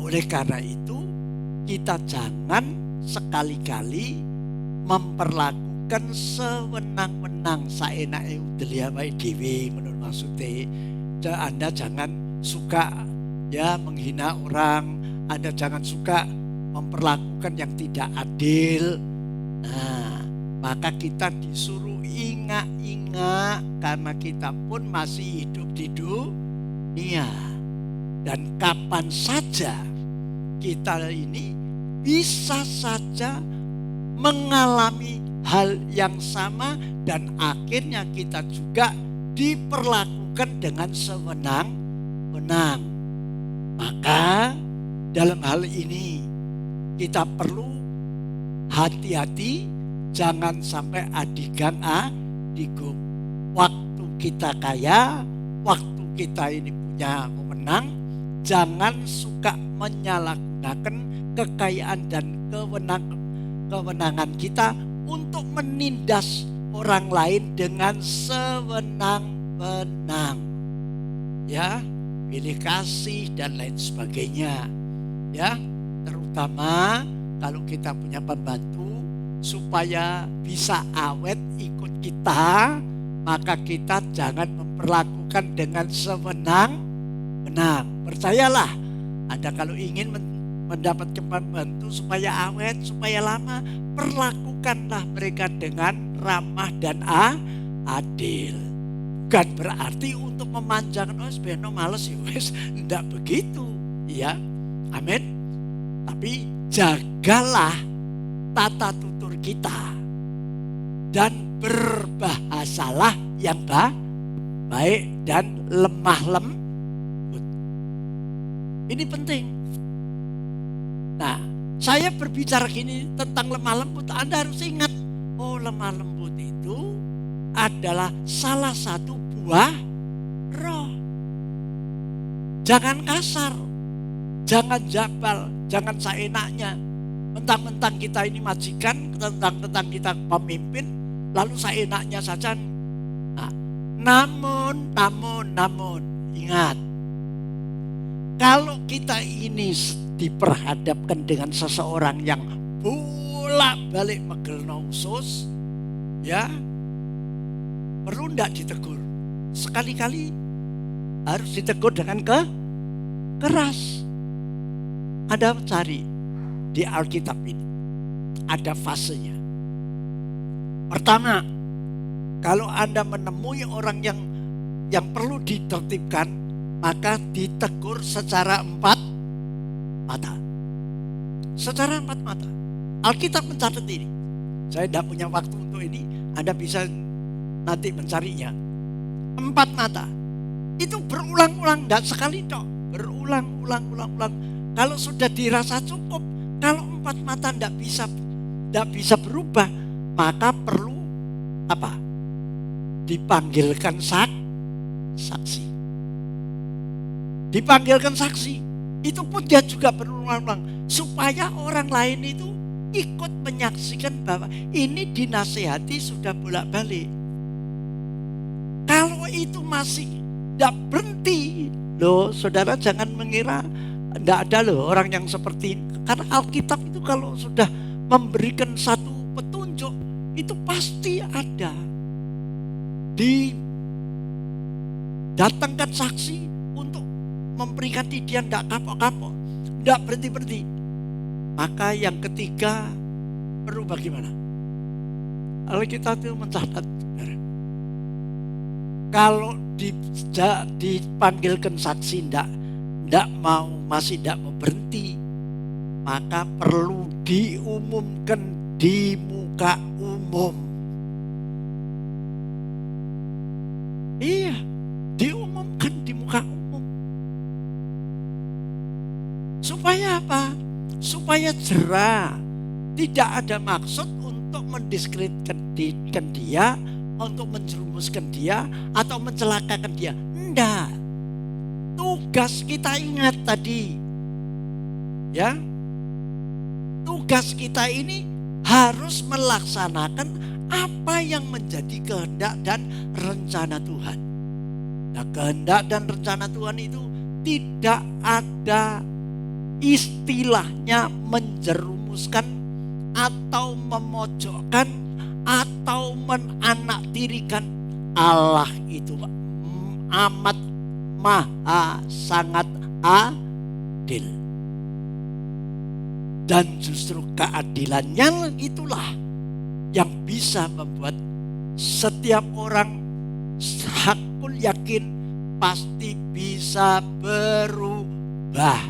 Oleh karena itu kita jangan sekali-kali memperlakukan sewenang-wenang saenake udel awake dhewe menurut maksudnya. Anda jangan suka ya menghina orang, Anda jangan suka memperlakukan yang tidak adil. Nah, maka kita disuruh ingat-ingat karena kita pun masih hidup di dunia. Dan kapan saja kita ini bisa saja mengalami hal yang sama dan akhirnya kita juga diperlakukan dengan sewenang-wenang. Maka dalam hal ini kita perlu hati-hati, jangan sampai adigang-adigung. Waktu kita kaya, waktu kita ini punya wewenang, jangan suka menyalahgunakan kekayaan dan kewenangan kita untuk menindas orang lain dengan sewenang-wenang. Ya, pilih kasih dan lain sebagainya. Ya, terutama kalau kita punya pembantu supaya bisa awet ikut kita, maka kita jangan memperlakukan dengan sewenang-wenang. Percayalah, Anda kalau ingin mendapatkan pembantu supaya awet, supaya lama, perlakukanlah mereka dengan ramah dan adil. Bukan berarti untuk memanjakan, oh sebenarnya males ya wes, tidak begitu, ya. Amin. Tapi jagalah tata tutur kita dan berbahasalah yang baik dan lemah lembut. Ini penting. Nah, saya berbicara gini tentang lemah lembut, Anda harus ingat, oh lemah lembut itu adalah salah satu buah roh. Jangan kasar, jangan jabal, jangan seenaknya. Mentang-mentang kita ini majikan, mentang-mentang kita pemimpin, lalu seenaknya saja. Nah, namun, ingat, kalau kita ini diperhadapkan dengan seseorang yang bolak-balik megelno usus, ya, perlu ndak ditegur. Sekali-kali harus ditegur dengan keras. Anda cari di Alkitab ini, ada fasenya. Pertama, kalau Anda menemui orang yang perlu ditertibkan, maka ditegur secara 4 mata. Secara 4 mata. Alkitab mencatat ini. Saya tidak punya waktu untuk ini, Anda bisa nanti mencarinya. 4 mata. Itu berulang-ulang, tidak sekali dok. Berulang-ulang. Kalau sudah dirasa cukup, kalau 4 mata tidak bisa berubah, maka perlu apa? Dipanggilkan saksi. Dipanggilkan saksi. Itu pun dia juga berulang-ulang supaya orang lain itu ikut menyaksikan bahwa ini dinasehati sudah bolak-balik. Kalau itu masih tidak berhenti, loh saudara jangan mengira tidak ada loh orang yang seperti ini. Karena Alkitab itu kalau sudah memberikan satu petunjuk, itu pasti ada. Didatangkan saksi untuk memperingati dia tidak kapok-kapok, tidak berhenti-berhenti. Maka yang ketiga perlu bagaimana? Alkitab itu mencatat, kalau dipanggilkan saksi tidak mau, masih tidak mau berhenti, maka perlu diumumkan di muka umum. Iya, diumumkan di muka umum. Supaya apa? Supaya jerah. Tidak ada maksud untuk mendiskreditkan dia, untuk menjerumuskan dia, atau mencelakakan dia. Enggak. Tugas kita ingat tadi. Ya. Tugas kita ini harus melaksanakan apa yang menjadi kehendak dan rencana Tuhan. Nah, kehendak dan rencana Tuhan itu tidak ada istilahnya menjerumuskan atau memojokkan atau menanaktirikan. Allah itu amat maha sangat adil. Dan justru keadilannya itulah yang bisa membuat setiap orang hakul yakin pasti bisa berubah.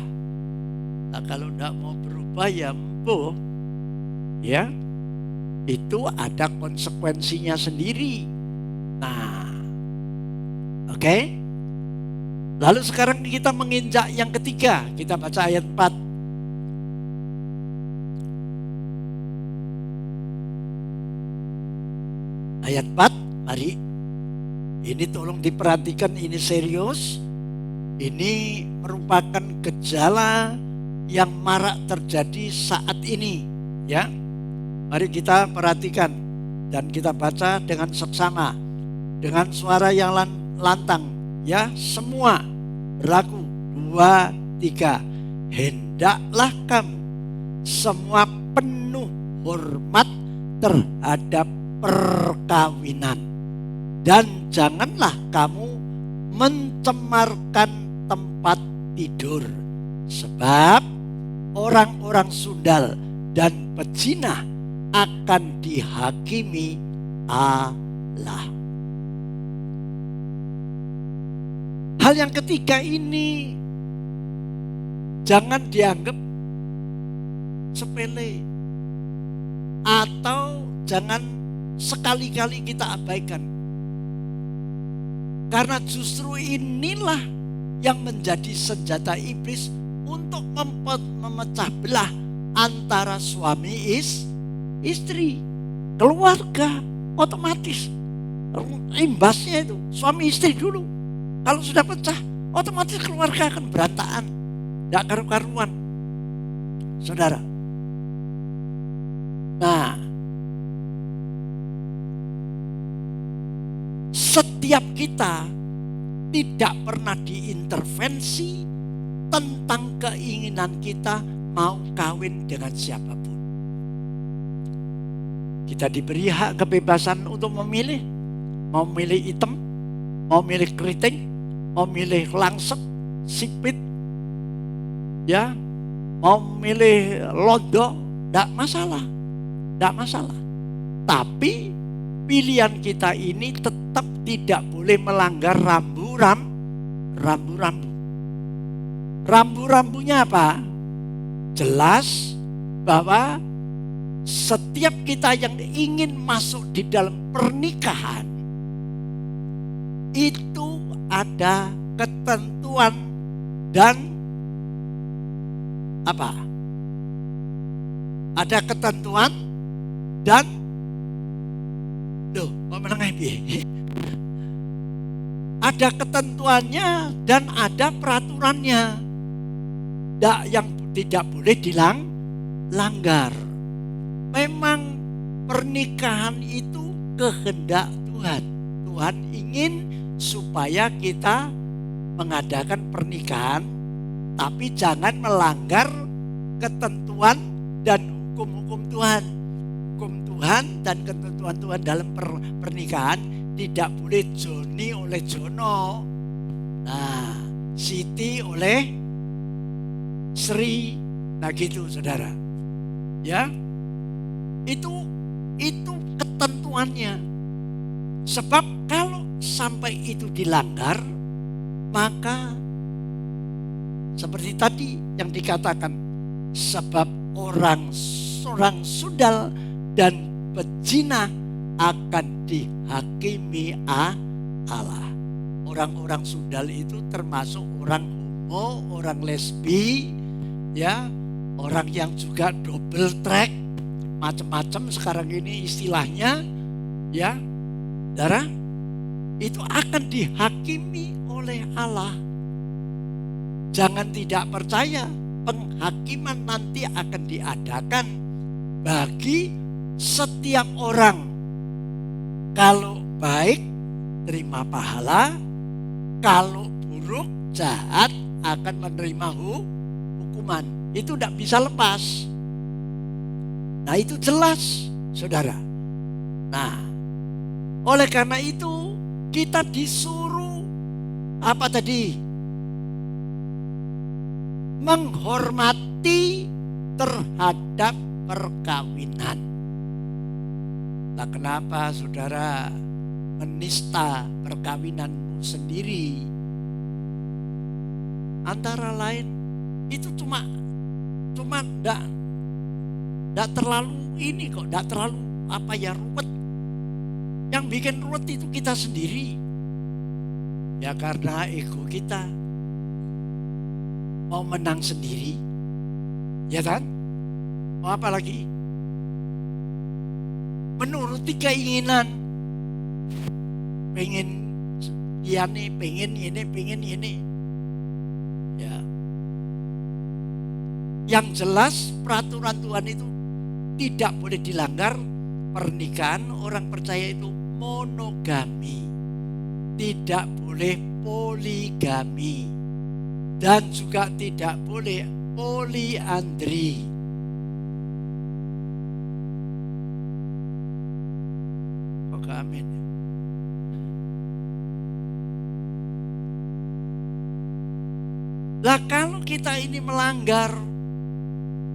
Nah, kalau tidak mau berubah ya empuh, ya itu ada konsekuensinya sendiri. Nah, oke. Lalu sekarang kita menginjak yang ketiga. Kita baca ayat 4. Ayat 4, mari. Ini tolong diperhatikan, ini serius. Ini merupakan gejala yang marak terjadi saat ini, ya. Mari kita perhatikan dan kita baca dengan seksama, dengan suara yang lantang, ya. Semua berlaku 2, 3. Hendaklah kamu semua penuh hormat terhadap perkawinan, dan janganlah kamu mencemarkan tempat tidur, sebab orang-orang sundal dan pezina akan dihakimi Allah. Hal yang ketiga ini jangan dianggap sepele, atau jangan sekali-kali kita abaikan. Karena justru inilah yang menjadi senjata iblis untuk memecah belah antara suami istri, keluarga. Otomatis imbasnya itu suami istri dulu. Kalau sudah pecah, otomatis keluarga akan berantakan, tidak karu-karuan, saudara. Nah, setiap kita tidak pernah diintervensi tentang keinginan kita mau kawin dengan siapapun. Kita diberi hak kebebasan untuk memilih, mau milih hitam, mau milih keriting, mau milih langsek, sipit, ya, mau milih londo, tidak masalah, tidak masalah. Tapi pilihan kita ini tetap tidak boleh melanggar rambu-rambu. Rambu-rambunya apa? Jelas bahwa setiap kita yang ingin masuk di dalam pernikahan itu ada ketentuan dan apa? Ada ketentuan dan ada ketentuannya dan ada peraturannya yang tidak boleh dilanggar. Memang pernikahan itu kehendak Tuhan. Tuhan ingin supaya kita mengadakan pernikahan, tapi jangan melanggar ketentuan dan hukum-hukum Tuhan. Hukum Tuhan dan ketentuan Tuhan dalam pernikahan tidak boleh Joni oleh Jono, nah Siti oleh Sri, nah gitu saudara, ya. Itu ketentuannya. Sebab kalau sampai itu dilanggar, maka seperti tadi yang dikatakan, sebab orang sundal dan pezina akan dihakimi Allah. Orang-orang sundal itu termasuk orang homo, orang lesbi, ya, orang yang juga double track, macam-macam sekarang ini istilahnya, ya, saudara, itu akan dihakimi oleh Allah. Jangan tidak percaya, penghakiman nanti akan diadakan bagi setiap orang. Kalau baik terima pahala, kalau buruk jahat akan menerima hukuman. Itu tidak bisa lepas. Nah, itu jelas, saudara. Nah, oleh karena itu kita disuruh apa tadi? Menghormati terhadap perkawinan. Lah kenapa saudara menista perkawinanmu sendiri? Antara lain itu cuma enggak terlalu ini kok, enggak terlalu ruwet. Yang bikin ruwet itu kita sendiri. Ya karena ego kita mau menang sendiri. Ya kan? Mau apa lagi? Menuruti keinginan. Pengen pengen ini. Ya. Yang jelas peraturan Tuhan itu tidak boleh dilanggar. Pernikahan orang percaya itu monogami. Tidak boleh poligami. Dan juga tidak boleh poliandri. Kok amin? Lah kalau kita ini melanggar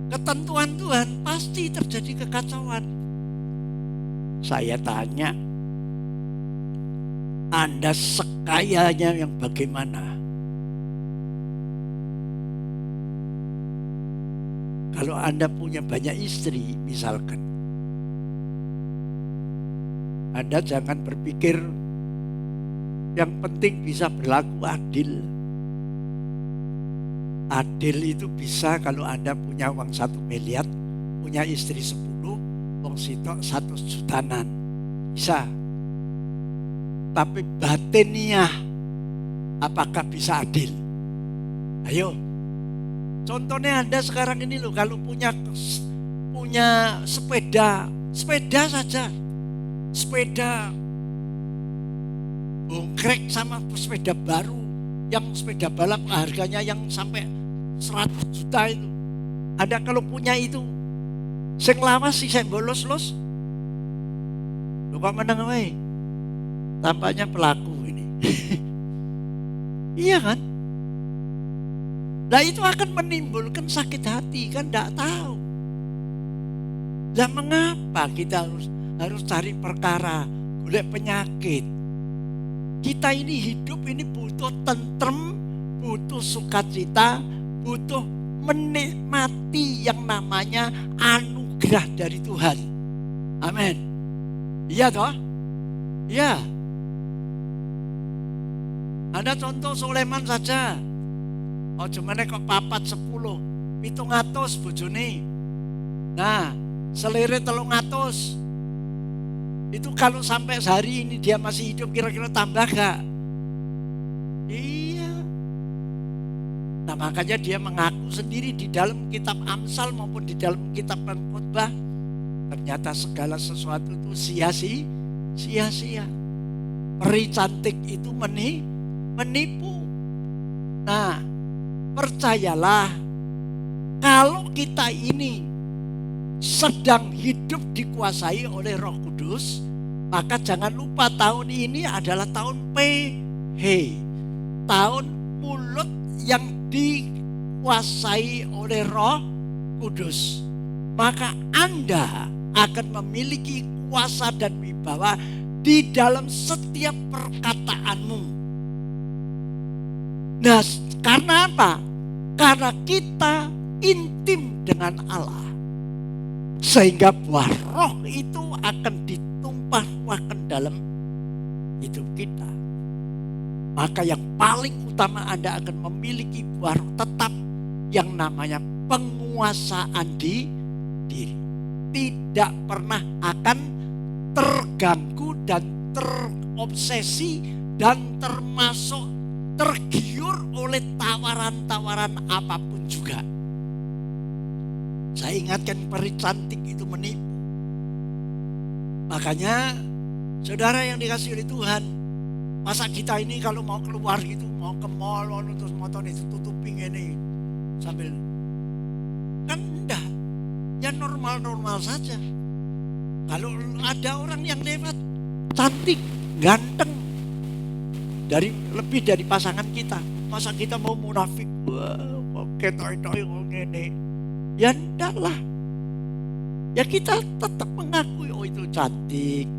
ketentuan Tuhan, pasti terjadi kekacauan. Saya tanya, Anda sekayanya yang bagaimana? Kalau Anda punya banyak istri, misalkan, Anda jangan berpikir yang penting bisa berlaku adil. Adil itu bisa kalau Anda punya uang 1 miliar, punya istri 10, wong sitok 1 jutaan. Bisa. Tapi batiniah, apakah bisa adil? Ayo. Contohnya Anda sekarang ini loh, kalau punya sepeda saja. Sepeda bongkrek sama sepeda baru, yang sepeda balap harganya yang sampai 100 juta itu. Ada kalau punya itu, sing lawas sih saya bolos-los. Lu kok menang wae? Tampaknya pelaku ini. Iya kan? Nah itu akan menimbulkan sakit hati, kan enggak tahu. Lah mengapa kita harus cari perkara, golek penyakit? Kita ini hidup ini butuh tentrem, butuh sukacita, butuh menikmati yang namanya anugerah dari Tuhan. Amin. Iya toh? Iya. Ada contoh Sulaiman saja. Oh cuman kok 4-10, 700 bojone. Nah, selire 300. Itu kalau sampai sehari ini dia masih hidup, kira-kira tambah gak? Iya. Nah makanya dia mengaku sendiri di dalam kitab Amsal maupun di dalam kitab Pengkhotbah, ternyata segala sesuatu itu sia-sia. Peri cantik itu menipu. Nah percayalah, kalau kita ini sedang hidup dikuasai oleh Roh Kudus, maka jangan lupa tahun ini adalah tahun PH, tahun mulut yang dikuasai oleh Roh Kudus. Maka Anda akan memiliki kuasa dan wibawa di dalam setiap perkataanmu. Nah, karena apa? Karena kita intim dengan Allah. Sehingga buah roh itu akan ditumpah-tumpahkan dalam hidup kita. Maka yang paling utama Anda akan memiliki buah roh tetap yang namanya penguasaan diri. Tidak pernah akan terganggu dan terobsesi dan termasuk tergiur oleh tawaran-tawaran apapun juga. Saya ingatkan peri cantik itu menipu. Makanya saudara yang dikasih oleh Tuhan, masa kita ini kalau mau keluar gitu, mau ke mall, terus motor itu tutupin ini sambil, kan enggak, ya normal-normal saja. Kalau ada orang yang lewat cantik, ganteng, lebih dari pasangan kita, masa kita mau munafik, wah, pakai toy-toy ini. Ya enggak lah. ya kita tetap mengakui, oh itu cantik,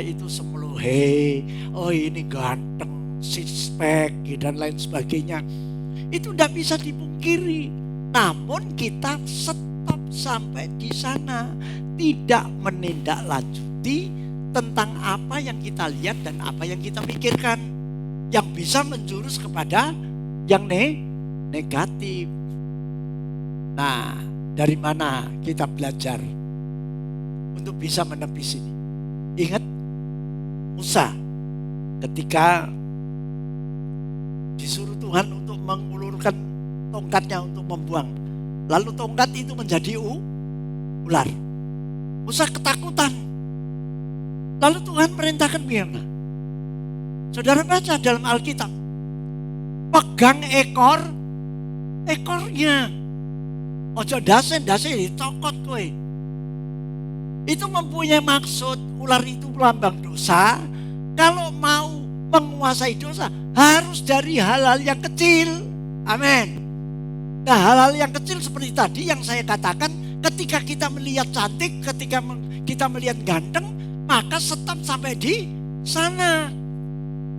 itu semlohe, oh ini ganteng, six pack, dan lain sebagainya. Itu tidak bisa dipungkiri. Namun kita stop sampai di sana, tidak menindaklanjuti tentang apa yang kita lihat dan apa yang kita pikirkan, yang bisa menjurus kepada yang negatif. Nah, dari mana kita belajar untuk bisa menepis ini? Ingat Musa ketika disuruh Tuhan untuk mengulurkan tongkatnya untuk membuang, lalu tongkat itu menjadi ular. Musa ketakutan. Lalu Tuhan perintahkan bagaimana? Saudara baca dalam Alkitab, pegang ekornya, ojo dase dicokot kowe. Itu mempunyai maksud, ular itu lambang dosa. Kalau mau menguasai dosa harus dari hal-hal yang kecil. Amin. Nah, hal-hal yang kecil seperti tadi yang saya katakan, ketika kita melihat cantik, ketika kita melihat ganteng, maka stop sampai di sana.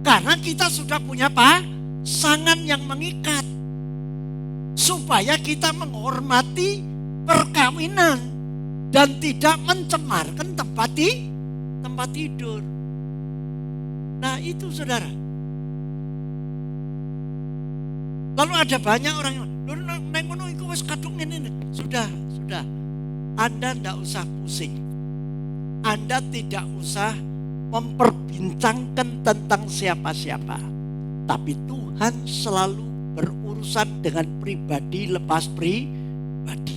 Karena kita sudah punya pasangan yang mengikat. Supaya kita menghormati perkawinan dan tidak mencemarkan tempat tidur. Nah, itu saudara. Lalu ada banyak orang yang neng ngono iku wis kadung ini. Sudah. Anda tidak usah pusing. Anda tidak usah memperbincangkan tentang siapa-siapa. Tapi Tuhan selalu berurusan dengan pribadi lepas pribadi.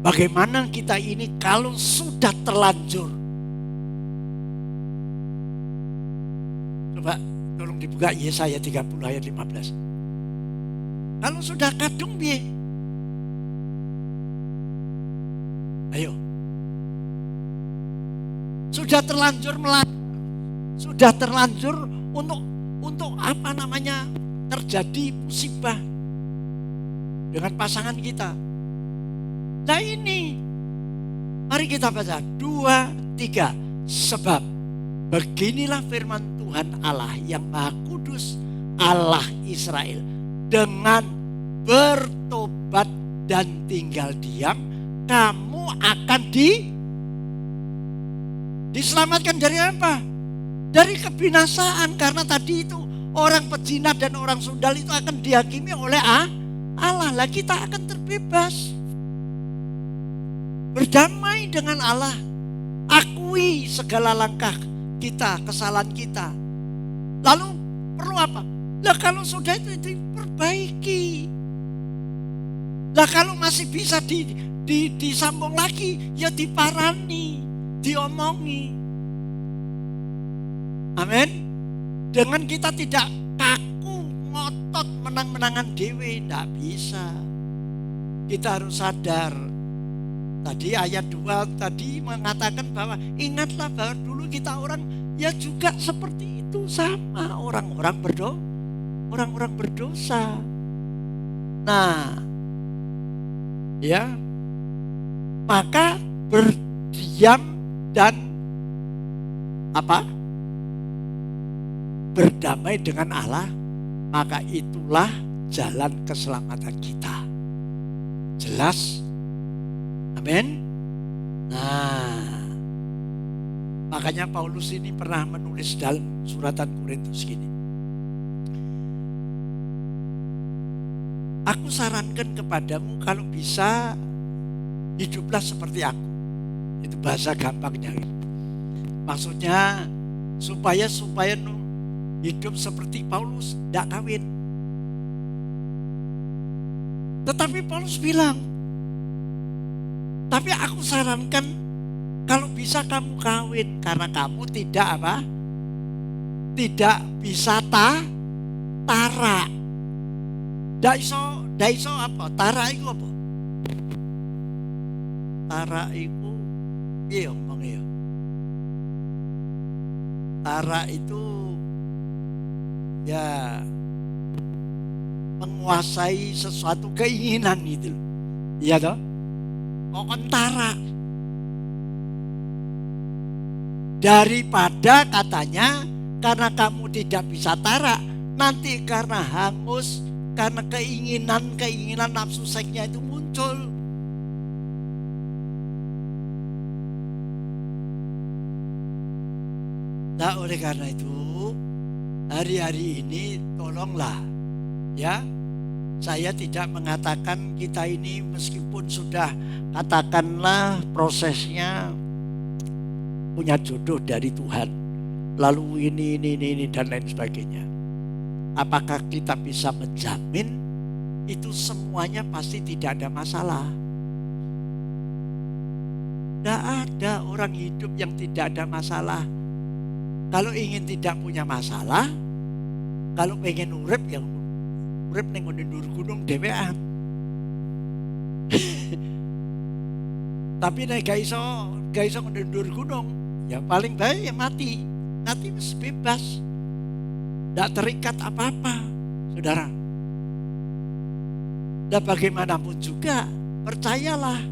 Bagaimana kita ini kalau sudah terlanjur? Coba tolong dibuka Yesaya 30 ayat 15. Kalau sudah kadung piye? Ayo. Sudah terlanjur sudah terlanjur untuk apa namanya terjadi musibah dengan pasangan kita. Nah ini, mari kita baca 2, 3. Sebab beginilah firman Tuhan Allah yang Maha Kudus, Allah Israel, dengan bertobat dan tinggal diam, kamu akan diselamatkan dari apa? Dari kebinasaan. Karena tadi itu orang pezina dan orang sundal itu akan dihakimi oleh Allah. Lah kita akan terbebas. Berdamai dengan Allah. Akui segala langkah kita, kesalahan kita. Lalu perlu apa? Lah kalau sudah itu diperbaiki. Lah kalau masih bisa disambung lagi, ya diparani, diomongi. Amin. Dengan kita tidak kaku, ngotot, menang-menangan dewe, tidak bisa. Kita harus sadar. Tadi ayat 2 tadi mengatakan bahwa ingatlah bahwa dulu kita orang ya juga seperti itu, sama orang-orang berdosa. Nah, ya, maka berdiam dan berdamai dengan Allah, maka itulah jalan keselamatan kita. Jelas? Amin. Nah, makanya Paulus ini pernah menulis dalam suratan Korintus gini. Aku sarankan kepadamu kalau bisa hiduplah seperti aku. Itu bahasa gampangnya. Maksudnya supaya hidup seperti Paulus, tidak kawin. Tetapi Paulus bilang, tapi aku sarankan kalau bisa kamu kawin, karena kamu tidak bisa tara. Ndak iso apa? Tara itu apa? Tara itu piye ngomongnya ya? Tara itu ya menguasai sesuatu keinginan itu. Iya toh? Kokon tara. Daripada katanya karena kamu tidak bisa tarak, nanti karena hangus, karena keinginan nafsu seksnya itu muncul. Nah, oleh karena itu hari-hari ini tolonglah ya, saya tidak mengatakan kita ini meskipun sudah katakanlah prosesnya punya jodoh dari Tuhan, lalu ini dan lain sebagainya, apakah kita bisa menjamin itu semuanya pasti tidak ada masalah? Tidak ada orang hidup yang tidak ada masalah. Kalau ingin tidak punya masalah, kalau pengen urip ya urip ning ndur gunung dhewean. Tapi nek gak iso ndur gunung, ya paling baik ya mati wis bebas. Tidak terikat apa-apa, saudara. Dan bagaimanapun juga, percayalah,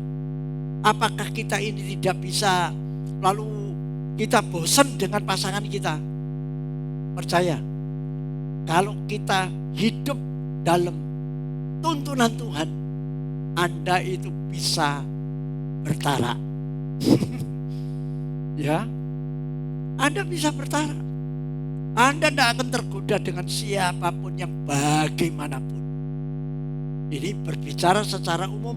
apakah kita ini tidak bisa lalu kita bosan dengan pasangan kita? Percaya, kalau kita hidup dalam tuntunan Tuhan, Anda itu bisa bertarak. Ya, Anda bisa bertarak. Anda tidak akan tergoda dengan siapapun yang bagaimanapun. Ini berbicara secara umum,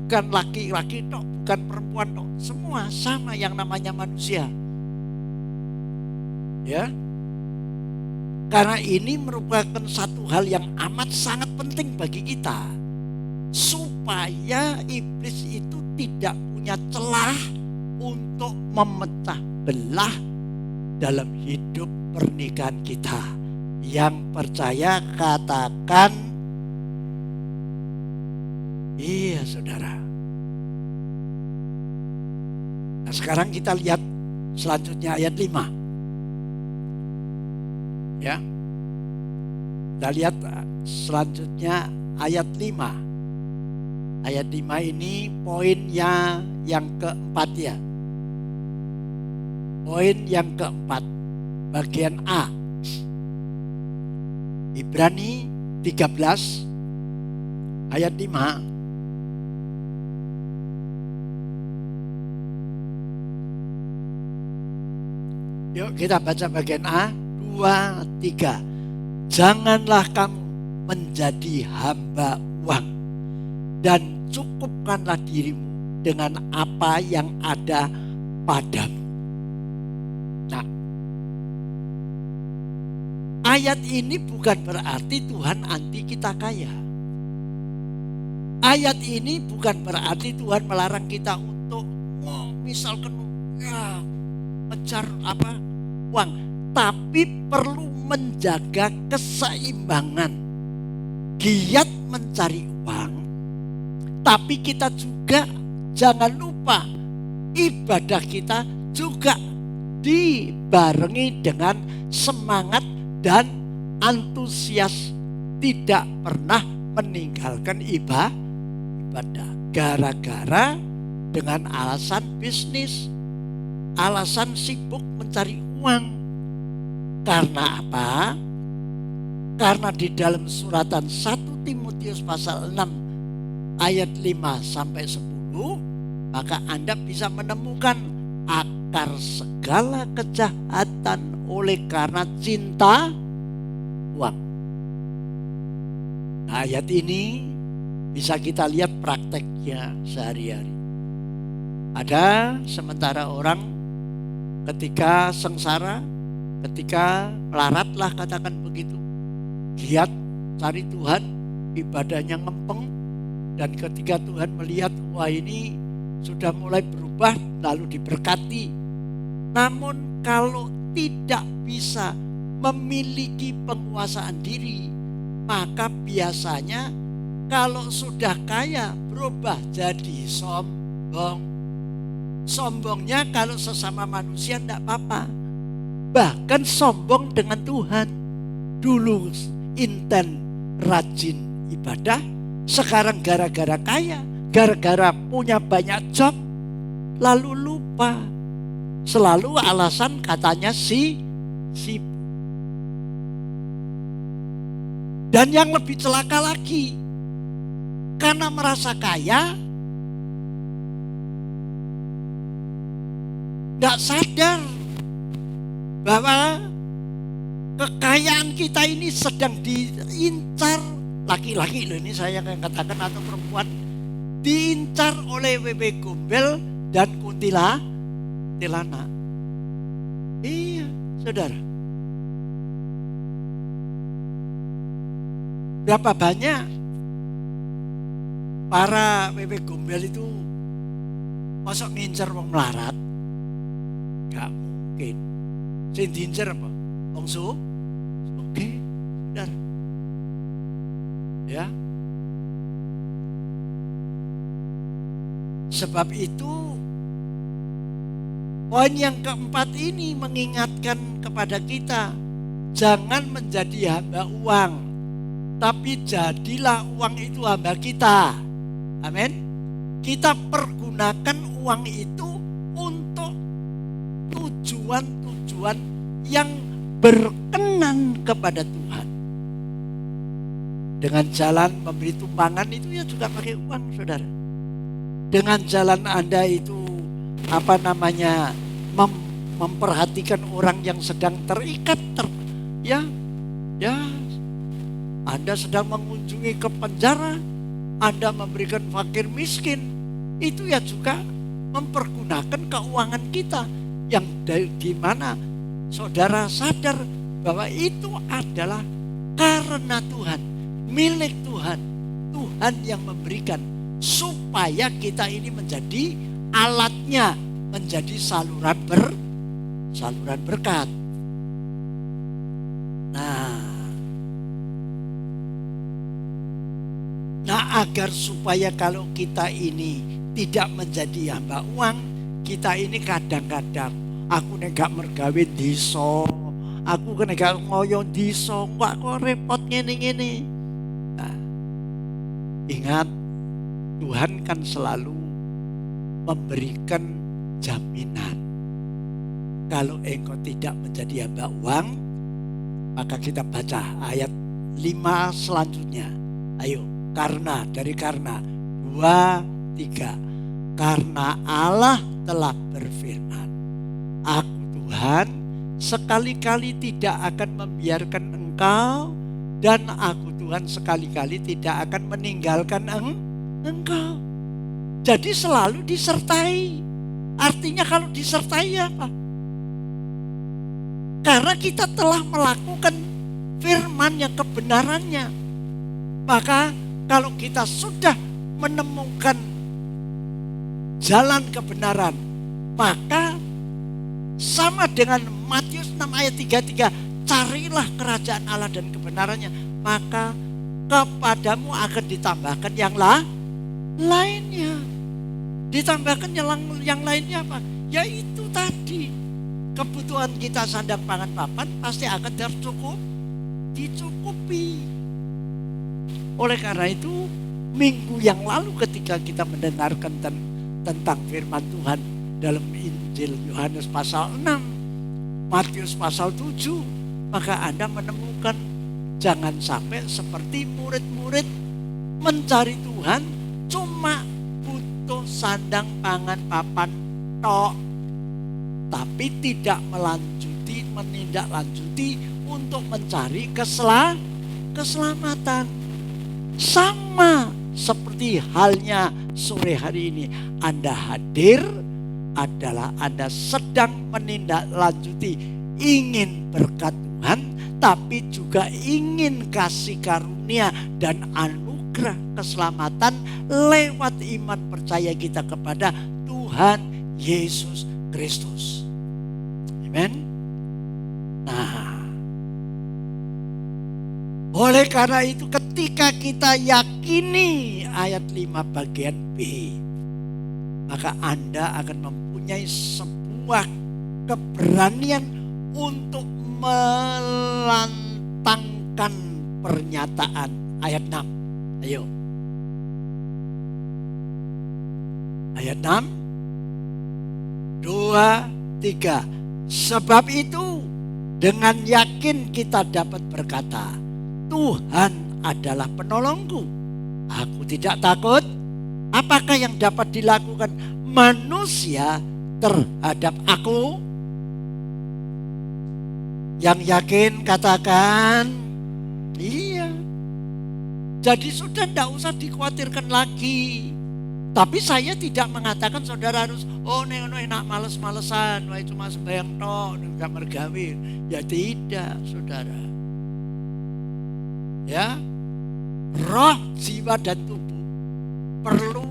bukan laki-laki tok, bukan perempuan tok, semua sama yang namanya manusia. Ya, karena ini merupakan satu hal yang amat sangat penting bagi kita, supaya iblis itu tidak punya celah untuk memecah belah dalam hidup pernikahan kita. Yang percaya katakan iya, saudara. Nah, sekarang kita lihat selanjutnya ayat 5. Ya, kita lihat selanjutnya ayat 5. Ayat 5 ini poinnya yang keempat ya. Poin yang keempat, bagian A. Ibrani 13 ayat 5. Yuk kita baca bagian A. 2, 3. Janganlah kamu menjadi hamba uang, dan cukupkanlah dirimu dengan apa yang ada padamu. Nah, ayat ini bukan berarti Tuhan anti kita kaya. Ayat ini bukan berarti Tuhan melarang kita untuk misalkan mengejar uang. Tapi perlu menjaga keseimbangan. Giat mencari uang, tapi kita juga jangan lupa ibadah kita juga dibarengi dengan semangat dan antusias, tidak pernah meninggalkan ibadah gara-gara dengan alasan bisnis, alasan sibuk mencari uang. Karena apa? Karena di dalam suratan 1 Timotius pasal 6 ayat 5 sampai 10, maka Anda bisa menemukan akar segala kejahatan oleh karena cinta uang. Nah, ayat ini bisa kita lihat prakteknya sehari-hari. Ada sementara orang ketika sengsara, ketika melaratlah katakan begitu, giat cari Tuhan, ibadahnya ngempeng, dan ketika Tuhan melihat wah ini sudah mulai berubah lalu diberkati. Namun kalau tidak bisa memiliki penguasaan diri, maka biasanya kalau sudah kaya berubah jadi sombong. Sombongnya kalau sesama manusia tidak apa-apa, bahkan sombong dengan Tuhan. Dulu inten rajin ibadah, sekarang gara-gara kaya, gara-gara punya banyak job, lalu lupa Selalu alasan katanya sibuk. Dan yang lebih celaka lagi, karena merasa kaya, nggak sadar bahwa kekayaan kita ini sedang diincar. Laki-laki loh ini saya yang katakan, atau perempuan, diincar oleh wewe gombel dan kuntilanak. Iya, saudara. Berapa banyak para wewe gombel itu masuk ngincer wong melarat? Gak mungkin. Sing diincer apa? Wong oke, saudara. Ya. Sebab itu poin yang keempat ini mengingatkan kepada kita, jangan menjadi hamba uang, tapi jadilah uang itu hamba kita. Amin. Kita pergunakan uang itu untuk tujuan-tujuan yang berkenan kepada Tuhan. Dengan jalan memberi tumpangan itu ya juga pakai uang, saudara. Dengan jalan Anda itu memperhatikan orang yang sedang terikat, ya Anda sedang mengunjungi ke penjara, Anda memberikan fakir miskin, itu ya juga mempergunakan keuangan kita yang di mana saudara sadar bahwa itu adalah karena Tuhan, milik Tuhan, Tuhan yang memberikan supaya kita ini menjadi alatnya, menjadi saluran berkat. Nah, agar supaya kalau kita ini tidak menjadi hamba uang, kita ini kadang-kadang aku nek gak mergawe desa, aku nek gak ngoyo desa, kok repot ngene-ngene. Nah, ingat, Tuhan kan selalu memberikan jaminan. Kalau engkau tidak menjadi hamba uang, maka kita baca ayat 5 selanjutnya. Ayo, karena 2, 3. Karena Allah telah berfirman, aku Tuhan sekali-kali tidak akan membiarkan engkau, dan aku Tuhan sekali-kali tidak akan meninggalkan engkau. Jadi selalu disertai. Artinya kalau disertai apa? Karena kita telah melakukan firman yang kebenarannya. Maka kalau kita sudah menemukan jalan kebenaran, maka sama dengan Matius 6 ayat 33, carilah kerajaan Allah dan kebenarannya, maka kepadamu akan ditambahkan yang lainnya. Ditambahkan yang lainnya apa? Yaitu tadi, kebutuhan kita sandang pangan papan pasti akan dicukupi. Oleh karena itu, minggu yang lalu ketika kita mendengarkan tentang firman Tuhan dalam Injil Yohanes pasal 6, Matius pasal 7, maka Anda menemukan jangan sampai seperti murid-murid mencari Tuhan cuma butuh sandang pangan papan tok, tapi tidak menindaklanjuti untuk mencari keselamatan. Sama seperti halnya sore hari ini, Anda hadir adalah Anda sedang menindaklanjuti ingin berkat Tuhan, tapi juga ingin kasih karunia dan anugerah keselamatan lewat iman percaya kita kepada Tuhan Yesus Kristus. Amen. Nah, oleh karena itu ketika kita yakini ayat 5 bagian B, maka Anda akan mempunyai sebuah keberanian untuk melantangkan pernyataan ayat 6. Ayo. Ayat 6. 2, 3. Sebab itu dengan yakin kita dapat berkata, Tuhan adalah penolongku. Aku tidak takut. Apakah yang dapat dilakukan manusia terhadap aku? Yang yakin katakan, iya. Jadi sudah tidak usah dikhawatirkan lagi. Tapi saya tidak mengatakan saudara harus, oh enak males-malesan, wah cuma sembahyang tok, enggak mergawe. Ya tidak, saudara. Ya, roh, jiwa dan tubuh perlu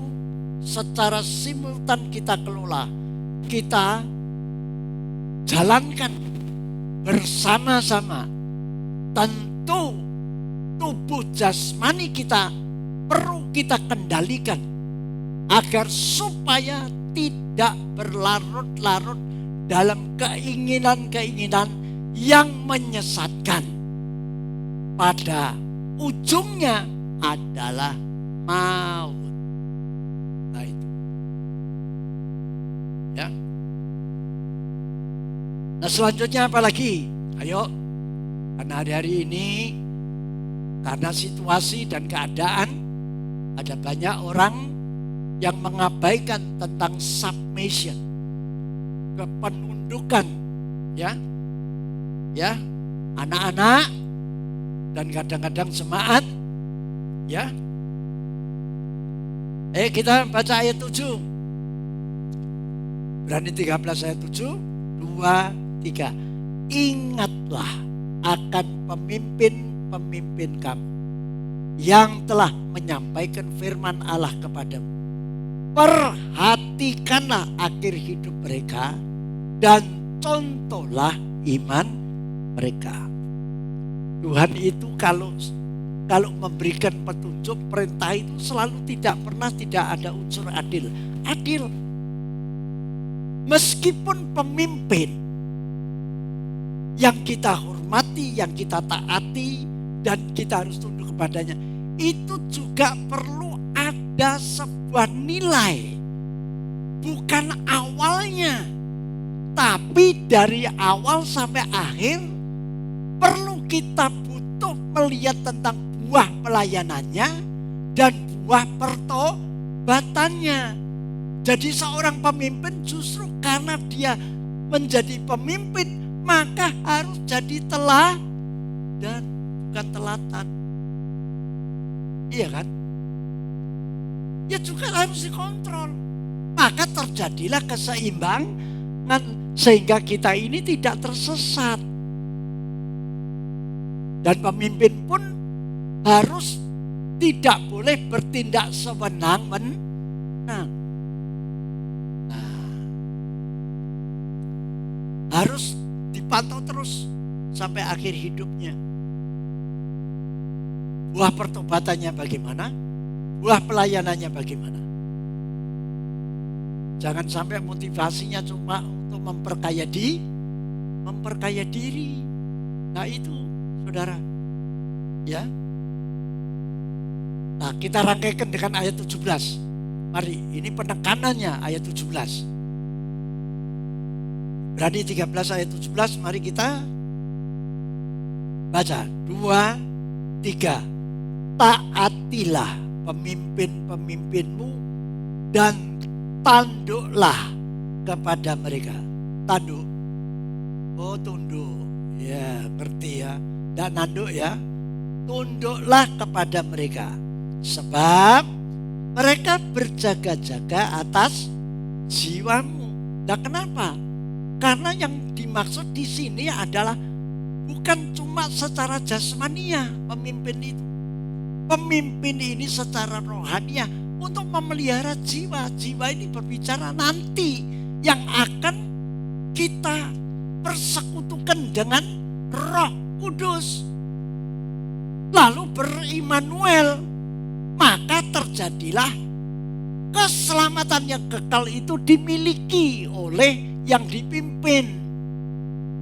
secara simultan kita kelola, kita jalankan bersama-sama. Tentu tubuh jasmani kita perlu kita kendalikan agar supaya tidak berlarut-larut dalam keinginan-keinginan yang menyesatkan. Pada ujungnya adalah maut. Nah itu. Ya. Nah selanjutnya apa lagi? Ayo. Karena hari-hari ini, karena situasi dan keadaan, ada banyak orang yang mengabaikan tentang submission, kepenundukan, ya, anak-anak dan kadang-kadang jemaat, ya. Kita baca ayat 7. Berani 13 ayat 7, 2, 3. Ingatlah akan pemimpin-pemimpin kamu yang telah menyampaikan firman Allah kepadamu. Perhatikanlah akhir hidup mereka dan contohlah iman mereka. Tuhan itu kalau memberikan petunjuk, perintah itu selalu tidak ada unsur adil. Adil. Meskipun pemimpin yang kita hormati, yang kita taati dan kita harus tunduk kepadanya, itu juga perlu ada sebuah nilai. Bukan awalnya, tapi dari awal sampai akhir perlu kita butuh melihat tentang buah pelayanannya dan buah pertobatannya. Jadi seorang pemimpin justru karena dia menjadi pemimpin maka harus jadi teladan, bukan telatan. Iya kan? Ya juga harus dikontrol. Maka terjadilah keseimbangan sehingga kita ini tidak tersesat. Dan pemimpin pun harus tidak boleh bertindak sewenang-wenang. Nah, harus dipantau terus sampai akhir hidupnya. Buah pertobatannya bagaimana? Buah pelayanannya bagaimana? Jangan sampai motivasinya cuma untuk memperkaya diri. Nah itu, saudara. Ya. Nah, kita rangkaikan dengan ayat 17. Mari, ini penekanannya ayat 17. Berani 13 ayat 17, mari kita baca. 2, 3. Taatilah pemimpin-pemimpinmu dan tanduklah kepada mereka. Tanduk. Oh, tunduk. Ya, ngerti ya. Dan nanduk ya. Tunduklah kepada mereka. Sebab mereka berjaga-jaga atas jiwamu. Nah, kenapa? Karena yang dimaksud di sini adalah bukan cuma secara jasmania pemimpin itu. Pemimpin ini secara rohania untuk memelihara jiwa. Jiwa ini berbicara nanti yang akan kita persekutukan dengan Roh Kudus. Lalu berimmanuel, maka terjadilah keselamatan yang kekal itu dimiliki oleh yang dipimpin.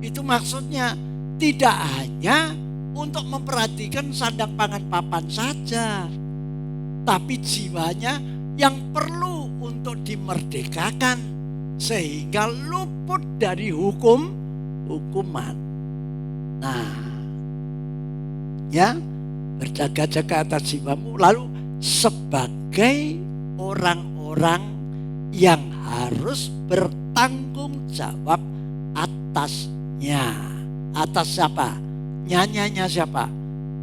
Itu maksudnya tidak hanya untuk memperhatikan sandang pangan papan saja, tapi jiwanya yang perlu untuk dimerdekakan. sehingga luput dari hukuman. Nah, ya, berjaga-jaga atas jiwamu, lalu sebagai orang-orang yang harus bertanggung jawab atasnya. Atas siapa? Nyanyanya siapa?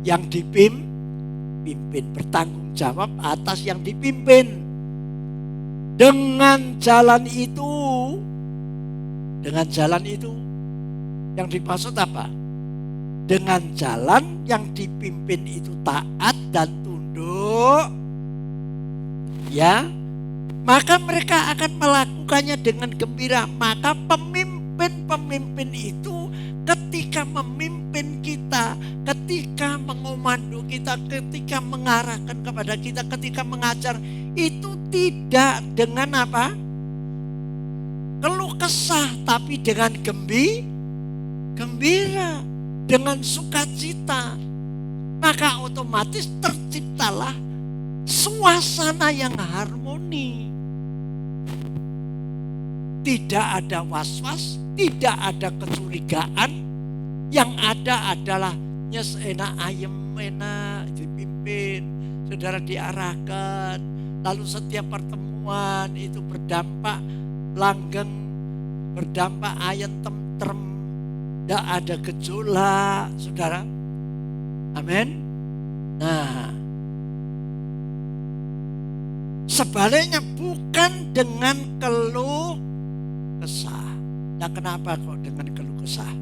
Yang dipimpin, bertanggung jawab atas yang dipimpin. Dengan jalan itu yang dimaksud apa? Dengan jalan yang dipimpin itu taat dan tunduk, ya, maka mereka akan melakukannya dengan gembira. Maka pemimpin itu ketika memimpin kita, ketika mengomando kita, ketika mengarahkan kepada kita, ketika mengajar, itu tidak dengan apa? Keluh kesah, tapi dengan gembira, dengan sukacita. Maka otomatis terciptalah suasana yang harmoni. Tidak ada was-was, tidak ada kecurigaan. Yang ada adalah nyes enak ayem enak dipimpin, saudara diarahkan. Lalu setiap pertemuan itu berdampak langgeng, berdampak ayem tentrem, tidak ada gejolak, saudara. Amin. Nah, sebaliknya bukan dengan keluh kesah. Nah, kenapa kok dengan keluh kesah?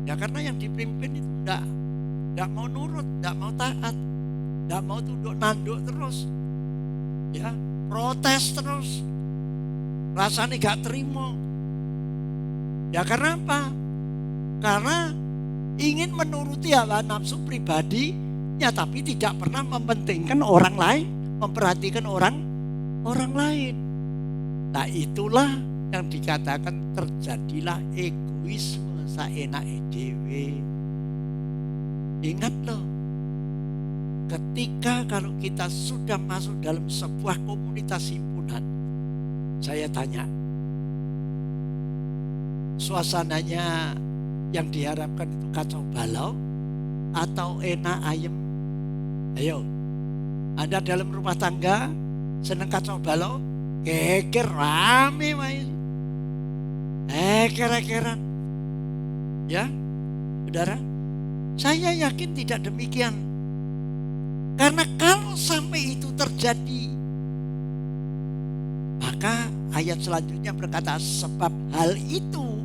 Ya karena yang dipimpin itu tidak mau nurut, tidak mau taat, tidak mau tunduk nanduk terus, ya, protes terus, rasanya gak terima. Ya karena apa? Karena ingin menuruti hawa nafsu pribadinya, tapi tidak pernah mementingkan orang lain, memperhatikan orang lain. Nah, itulah yang dikatakan terjadilah egoisme saenake dhewe. Ingat loh, ketika kalau kita sudah masuk dalam sebuah komunitas himpunan, saya tanya, suasananya yang diharapkan itu kacau balau atau enak ayem? Ayo, Anda dalam rumah tangga seneng kacau balau, geger rame wae, eker-ekeran, ya, saudara. Saya yakin tidak demikian. Karena kalau sampai itu terjadi, maka ayat selanjutnya berkata, sebab hal itu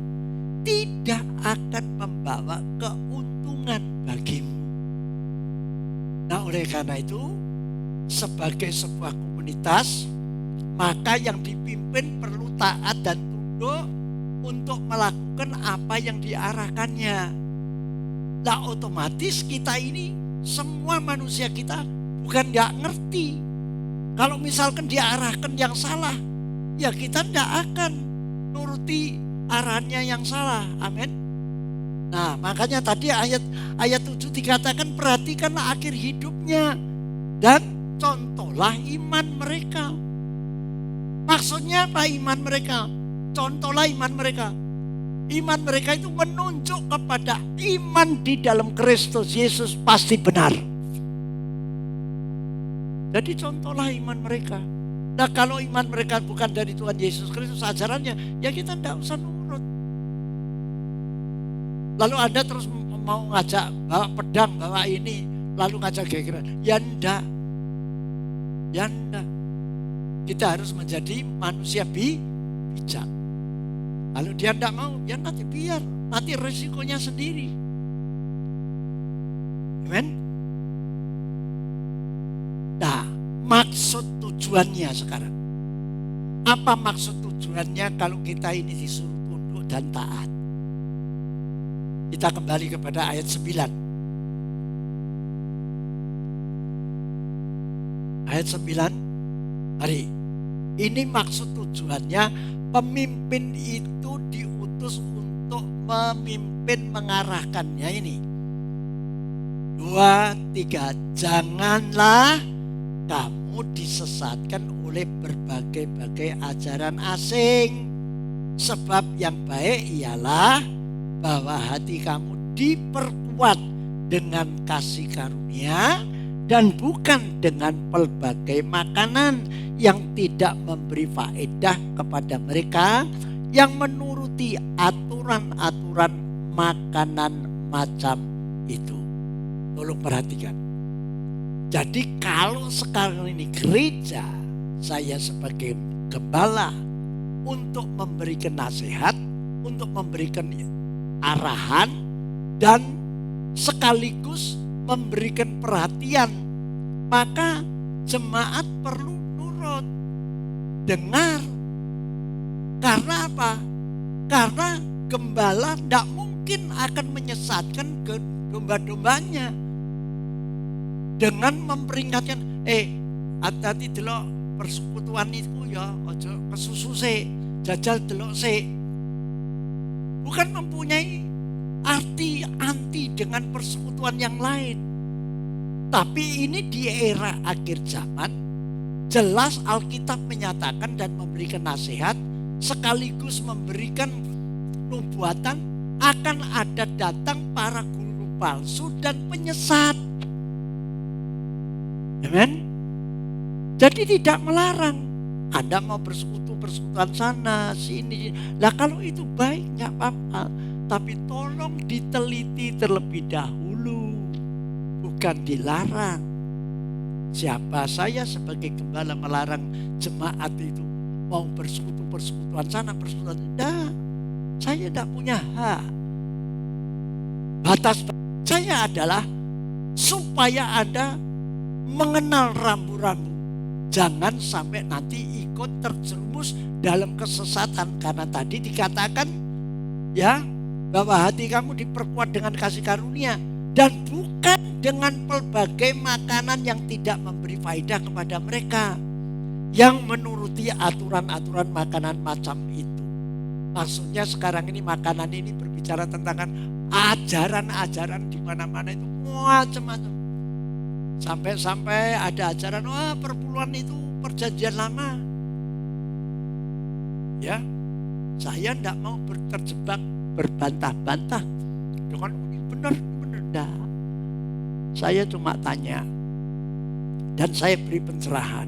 tidak akan membawa keuntungan bagimu. Nah, oleh karena itu, sebagai sebuah komunitas, maka yang dipimpin perlu taat dan tunduk untuk melakukan apa yang diarahkannya. Nah, otomatis kita ini, semua manusia kita bukan gak ngerti. Kalau misalkan diarahkan yang salah, ya kita tidak akan nuruti arahannya yang salah. Amin. Nah, makanya tadi ayat 7 dikatakan, perhatikanlah akhir hidupnya dan contohlah iman mereka. Maksudnya apa iman mereka? Contohlah iman mereka. Iman mereka itu menunjuk kepada iman di dalam Kristus Yesus pasti benar. Jadi contohlah iman mereka. Nah, kalau iman mereka bukan dari Tuhan Yesus Kristus ajarannya, ya kita tidak usah nurut. Lalu Anda terus mau ngajak bawa pedang, bawa ini, lalu ngajak gegeran. Ya enggak. Ya enggak. Kita harus menjadi manusia bijak. Lalu dia tidak mau, ya nanti biar, nanti resikonya sendiri. Amen. Nah, maksud tujuannya sekarang. Apa maksud tujuannya kalau kita ini disuruh tunduk dan taat? Kita kembali kepada ayat 9. Ayat 9. Mari. Ini maksud tujuannya, pemimpin itu diutus untuk memimpin, mengarahkannya ini. 2, 3, janganlah kamu kamu disesatkan oleh berbagai-bagai ajaran asing. Sebab yang baik ialah bahwa hati kamu diperkuat dengan kasih karunia dan bukan dengan pelbagai makanan yang tidak memberi faedah kepada mereka yang menuruti aturan-aturan makanan macam itu. Tolong perhatikan. Jadi kalau sekarang ini gereja, saya sebagai gembala untuk memberikan nasihat, untuk memberikan arahan, dan sekaligus memberikan perhatian, maka jemaat perlu nurut, dengar. Karena apa? Karena gembala tidak mungkin akan menyesatkan ke domba-dombanya dengan memperingatkan, hati-hati delok persekutuan itu ya, aja kesusu se, jajal delok se. Bukan mempunyai arti anti dengan persekutuan yang lain. Tapi ini di era akhir zaman, jelas Alkitab menyatakan dan memberikan nasihat, sekaligus memberikan nubuatan akan ada datang para guru palsu dan penyesat. Amen. Jadi tidak melarang Anda mau persekutuan sana sini. Lah kalau itu baik nggak apa-apa, tapi tolong diteliti terlebih dahulu, bukan dilarang. Siapa saya sebagai gembala melarang jemaat itu mau persekutuan sana persekutuan tidak? Saya tidak punya hak. Batas saya adalah supaya Anda mengenal rambu-rambu. Jangan sampai nanti ikut terjerumus dalam kesesatan. Karena tadi dikatakan ya, bahwa hati kamu diperkuat dengan kasih karunia dan bukan dengan pelbagai makanan yang tidak memberi faedah kepada mereka yang menuruti aturan-aturan makanan macam itu. Maksudnya sekarang ini makanan ini berbicara tentang ajaran-ajaran di mana-mana itu macam-macam. Sampai-sampai ada ajaran, perpuluhan itu perjanjian lama. Ya, saya tidak mau terjebak berbantah-bantah dengan ini benar. Enggak. Saya cuma tanya dan saya beri pencerahan.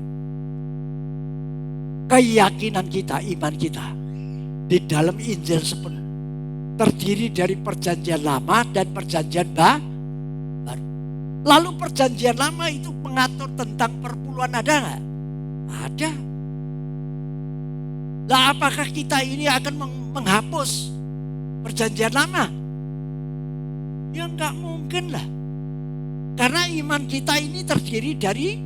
Keyakinan kita, iman kita di dalam Injil sepenuh terdiri dari perjanjian lama dan perjanjian baru. Lalu perjanjian lama itu mengatur tentang perpuluhan ada nggak? Ada. Lah apakah kita ini akan menghapus perjanjian lama? Ya nggak mungkin lah. Karena iman kita ini terdiri dari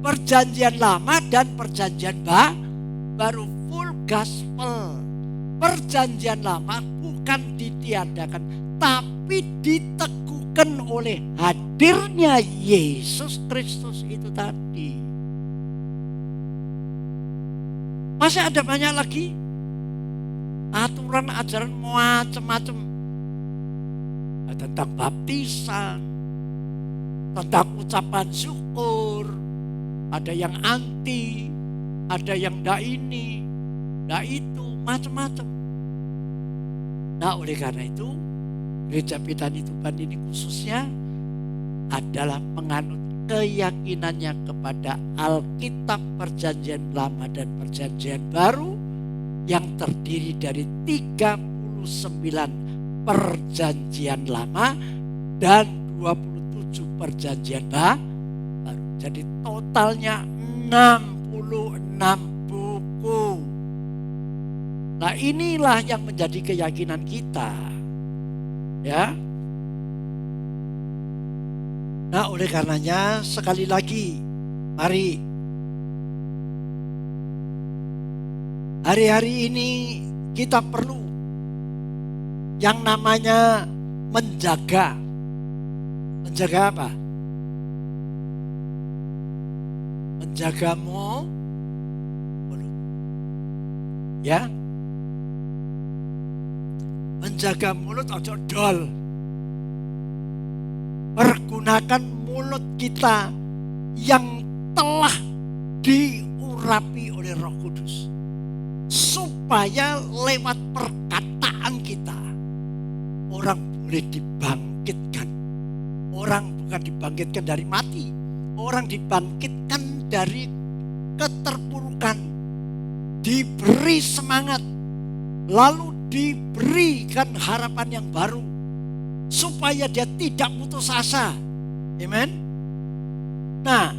perjanjian lama dan perjanjian baru, full gospel. Perjanjian lama bukan ditiadakan, tapi diteguhkan oleh hadirnya Yesus Kristus itu tadi. Masih ada banyak lagi aturan ajaran macam-macam. Tentang baptisan, tentang ucapan syukur, ada yang anti, ada yang ndak ini, ndak itu, macam-macam. Nah oleh karena itu Gereja Pitani Tuban ini khususnya adalah menganut keyakinannya kepada Alkitab Perjanjian Lama dan Perjanjian Baru yang terdiri dari 39 Perjanjian Lama dan 27 Perjanjian Baru. Jadi totalnya 66 buku. Nah inilah yang menjadi keyakinan kita. Ya. Nah oleh karenanya sekali lagi mari hari-hari ini kita perlu yang namanya menjaga apa? Menjaga mulut. Ya. Menjaga mulut ojo dol. Pergunakan mulut kita yang telah diurapi oleh Roh Kudus. Supaya lewat perkataan kita, orang boleh dibangkitkan. Orang bukan dibangkitkan dari mati, orang dibangkitkan dari keterpurukan, diberi semangat, lalu diberikan harapan yang baru, supaya dia tidak putus asa. Amen. Nah,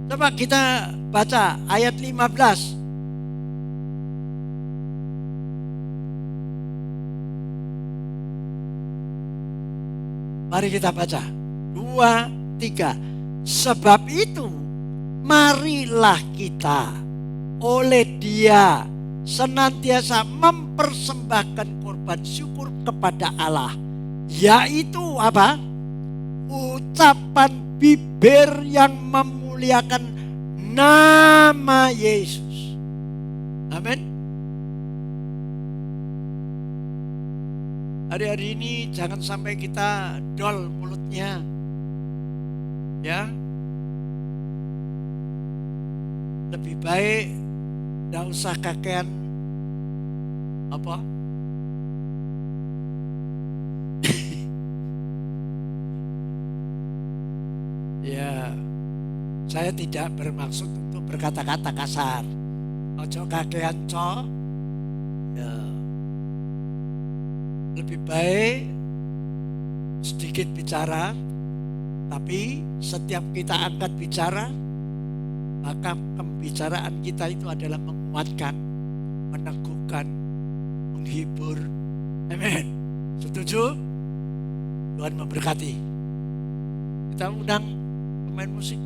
coba kita baca ayat 15. Mari kita baca. 2, 3. Sebab itu, marilah kita oleh Dia senantiasa mempersembahkan korban syukur kepada Allah. Yaitu apa? Ucapan bibir yang memuliakan nama Yesus. Amin. Hari-hari ini jangan sampai kita dol mulutnya. Ya. Lebih baik tidak usah kakean apa? Ya, saya tidak bermaksud untuk berkata-kata kasar. Ojo kakean co. Ya. Lebih baik sedikit bicara, tapi setiap kita angkat bicara, maka pembicaraan kita itu adalah menguatkan, meneguhkan, menghibur. Amin. Setuju? Tuhan memberkati. Kita undang pemain musik.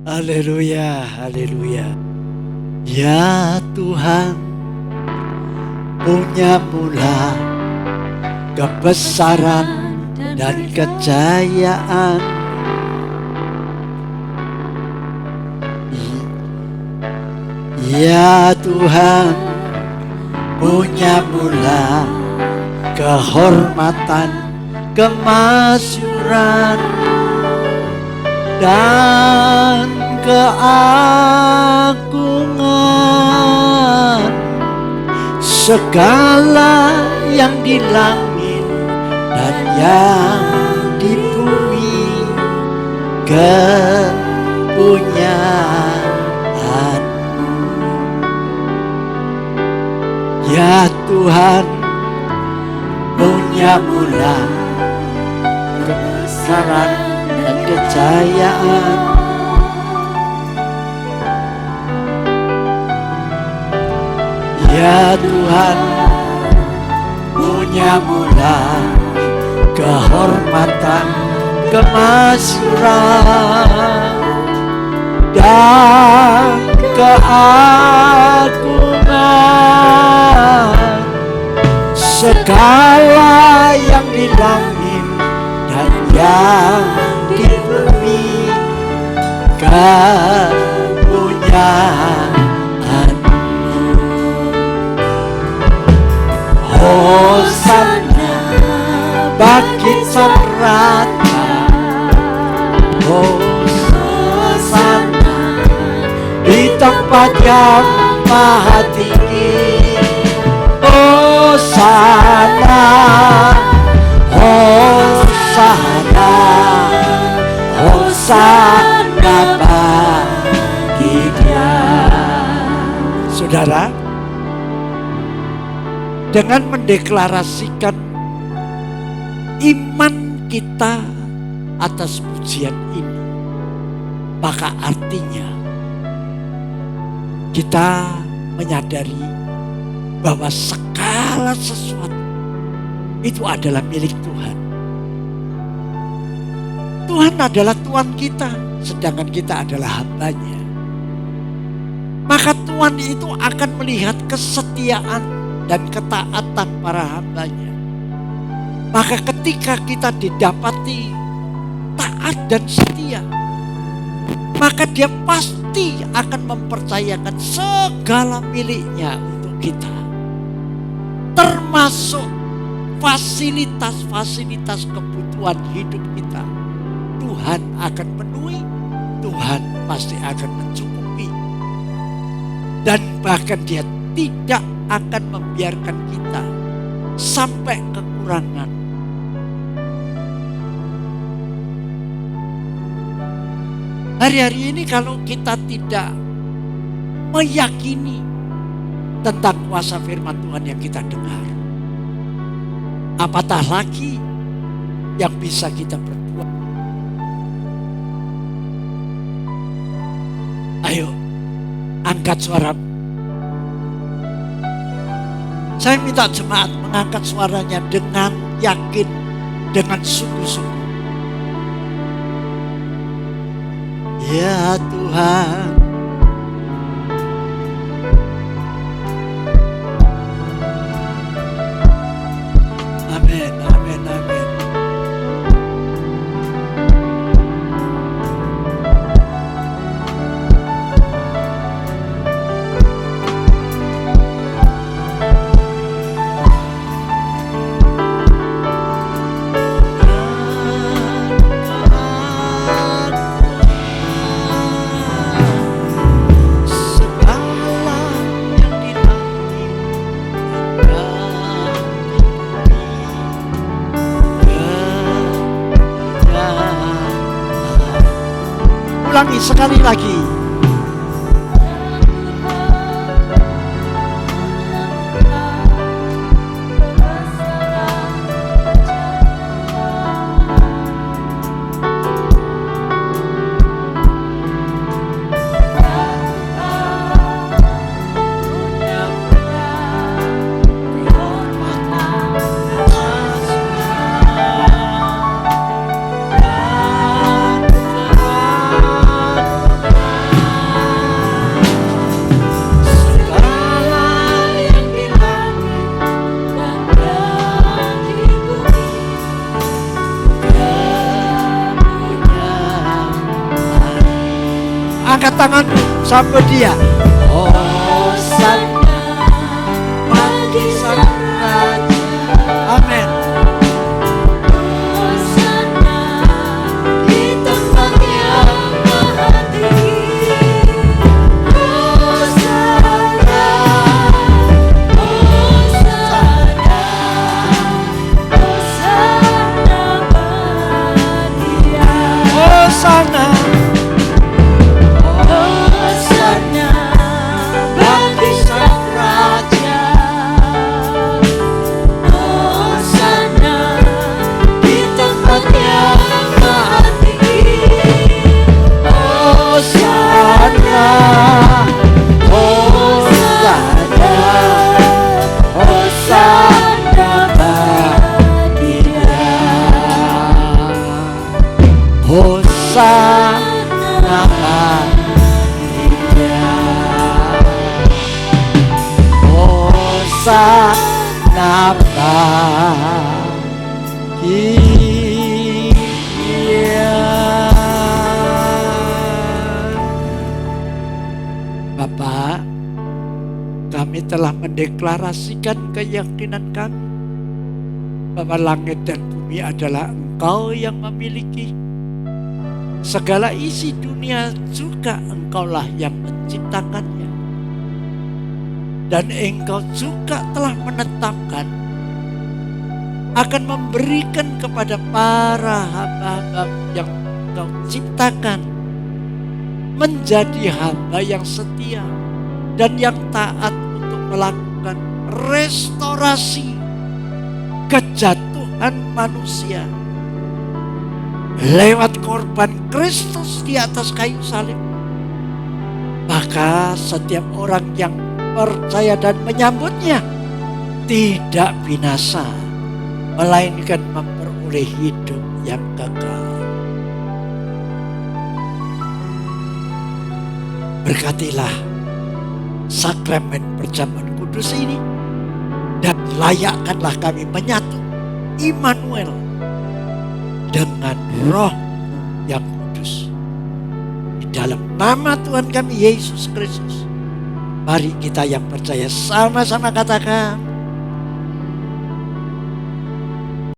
Haleluya, haleluya. Ya Tuhan, punya mula kebesaran dan kejayaan. Ya Tuhan, punya mula kehormatan, kemasyuran, dan keagungan. Segala yang di langit dan yang di bumi kepunyaan-Mu. Ya Tuhan, punya mula kebesaran dan kejayaan. Ya Tuhan, punya mula kehormatan, kemasyuran, dan keagungan. Segala yang di langit dan yang di bumi kepunyaan-Mu. Hosana bagi merata, Hosana di tempat yang maha tinggi. Hosana, Hosana, Hosana bagi Dia. Saudara, dengan mendeklarasikan iman kita atas pujian ini, maka artinya kita menyadari bahwa segala sesuatu itu adalah milik Tuhan. Tuhan adalah Tuhan kita, sedangkan kita adalah hambanya. Maka Tuhan itu akan melihat kesetiaan dan ketaatan para hambanya. Maka ketika kita didapati taat dan setia, maka dia pasti akan mempercayakan segala miliknya untuk kita. Termasuk fasilitas-fasilitas kebutuhan hidup kita. Tuhan akan penuhi, Tuhan pasti akan mencukupi. Dan bahkan dia tidak akan membiarkan kita sampai kekurangan. Hari-hari ini kalau kita tidak meyakini tentang kuasa firman Tuhan yang kita dengar, apatah lagi yang bisa kita berbuat. Ayo, angkat suara. Saya minta jemaat mengangkat suaranya dengan yakin, dengan sungguh-sungguh. Ya Tuhan, amin, amin, amin. Ulangi sekali lagi. Angkat tanganmu sampai dia. Hosana bagi Sang Raja. Amin. Hosana di tempat yang maha tinggi. Hosana, Hosana, Hosana bagi Dia. Hosana. Hosana bagi Sang Raja. Hosana di tempat yang maha tinggi. Hosana. Hosana. Hosana bagi Dia. Hosana bagi Dia. Hosana bagi Dia. Bapak, kami telah mendeklarasikan keyakinan kami bahwa langit dan bumi adalah Engkau yang memiliki. Segala isi dunia juga Engkaulah yang menciptakannya. Dan Engkau juga telah menetapkan akan memberikan kepada para hamba-hamba yang Engkau ciptakan menjadi hamba yang setia dan yang taat untuk melakukan restorasi kejatuhan manusia. lewat korban Kristus di atas kayu salib. Maka setiap orang yang percaya dan menyambutnya tidak binasa, melainkan memperoleh hidup yang kekal. Berkatilah sakramen perjamuan kudus ini, dan layakkanlah kami menyatu Immanuel dengan Roh yang kudus. Di dalam nama Tuhan kami Yesus Kristus, mari kita yang percaya sama-sama katakan,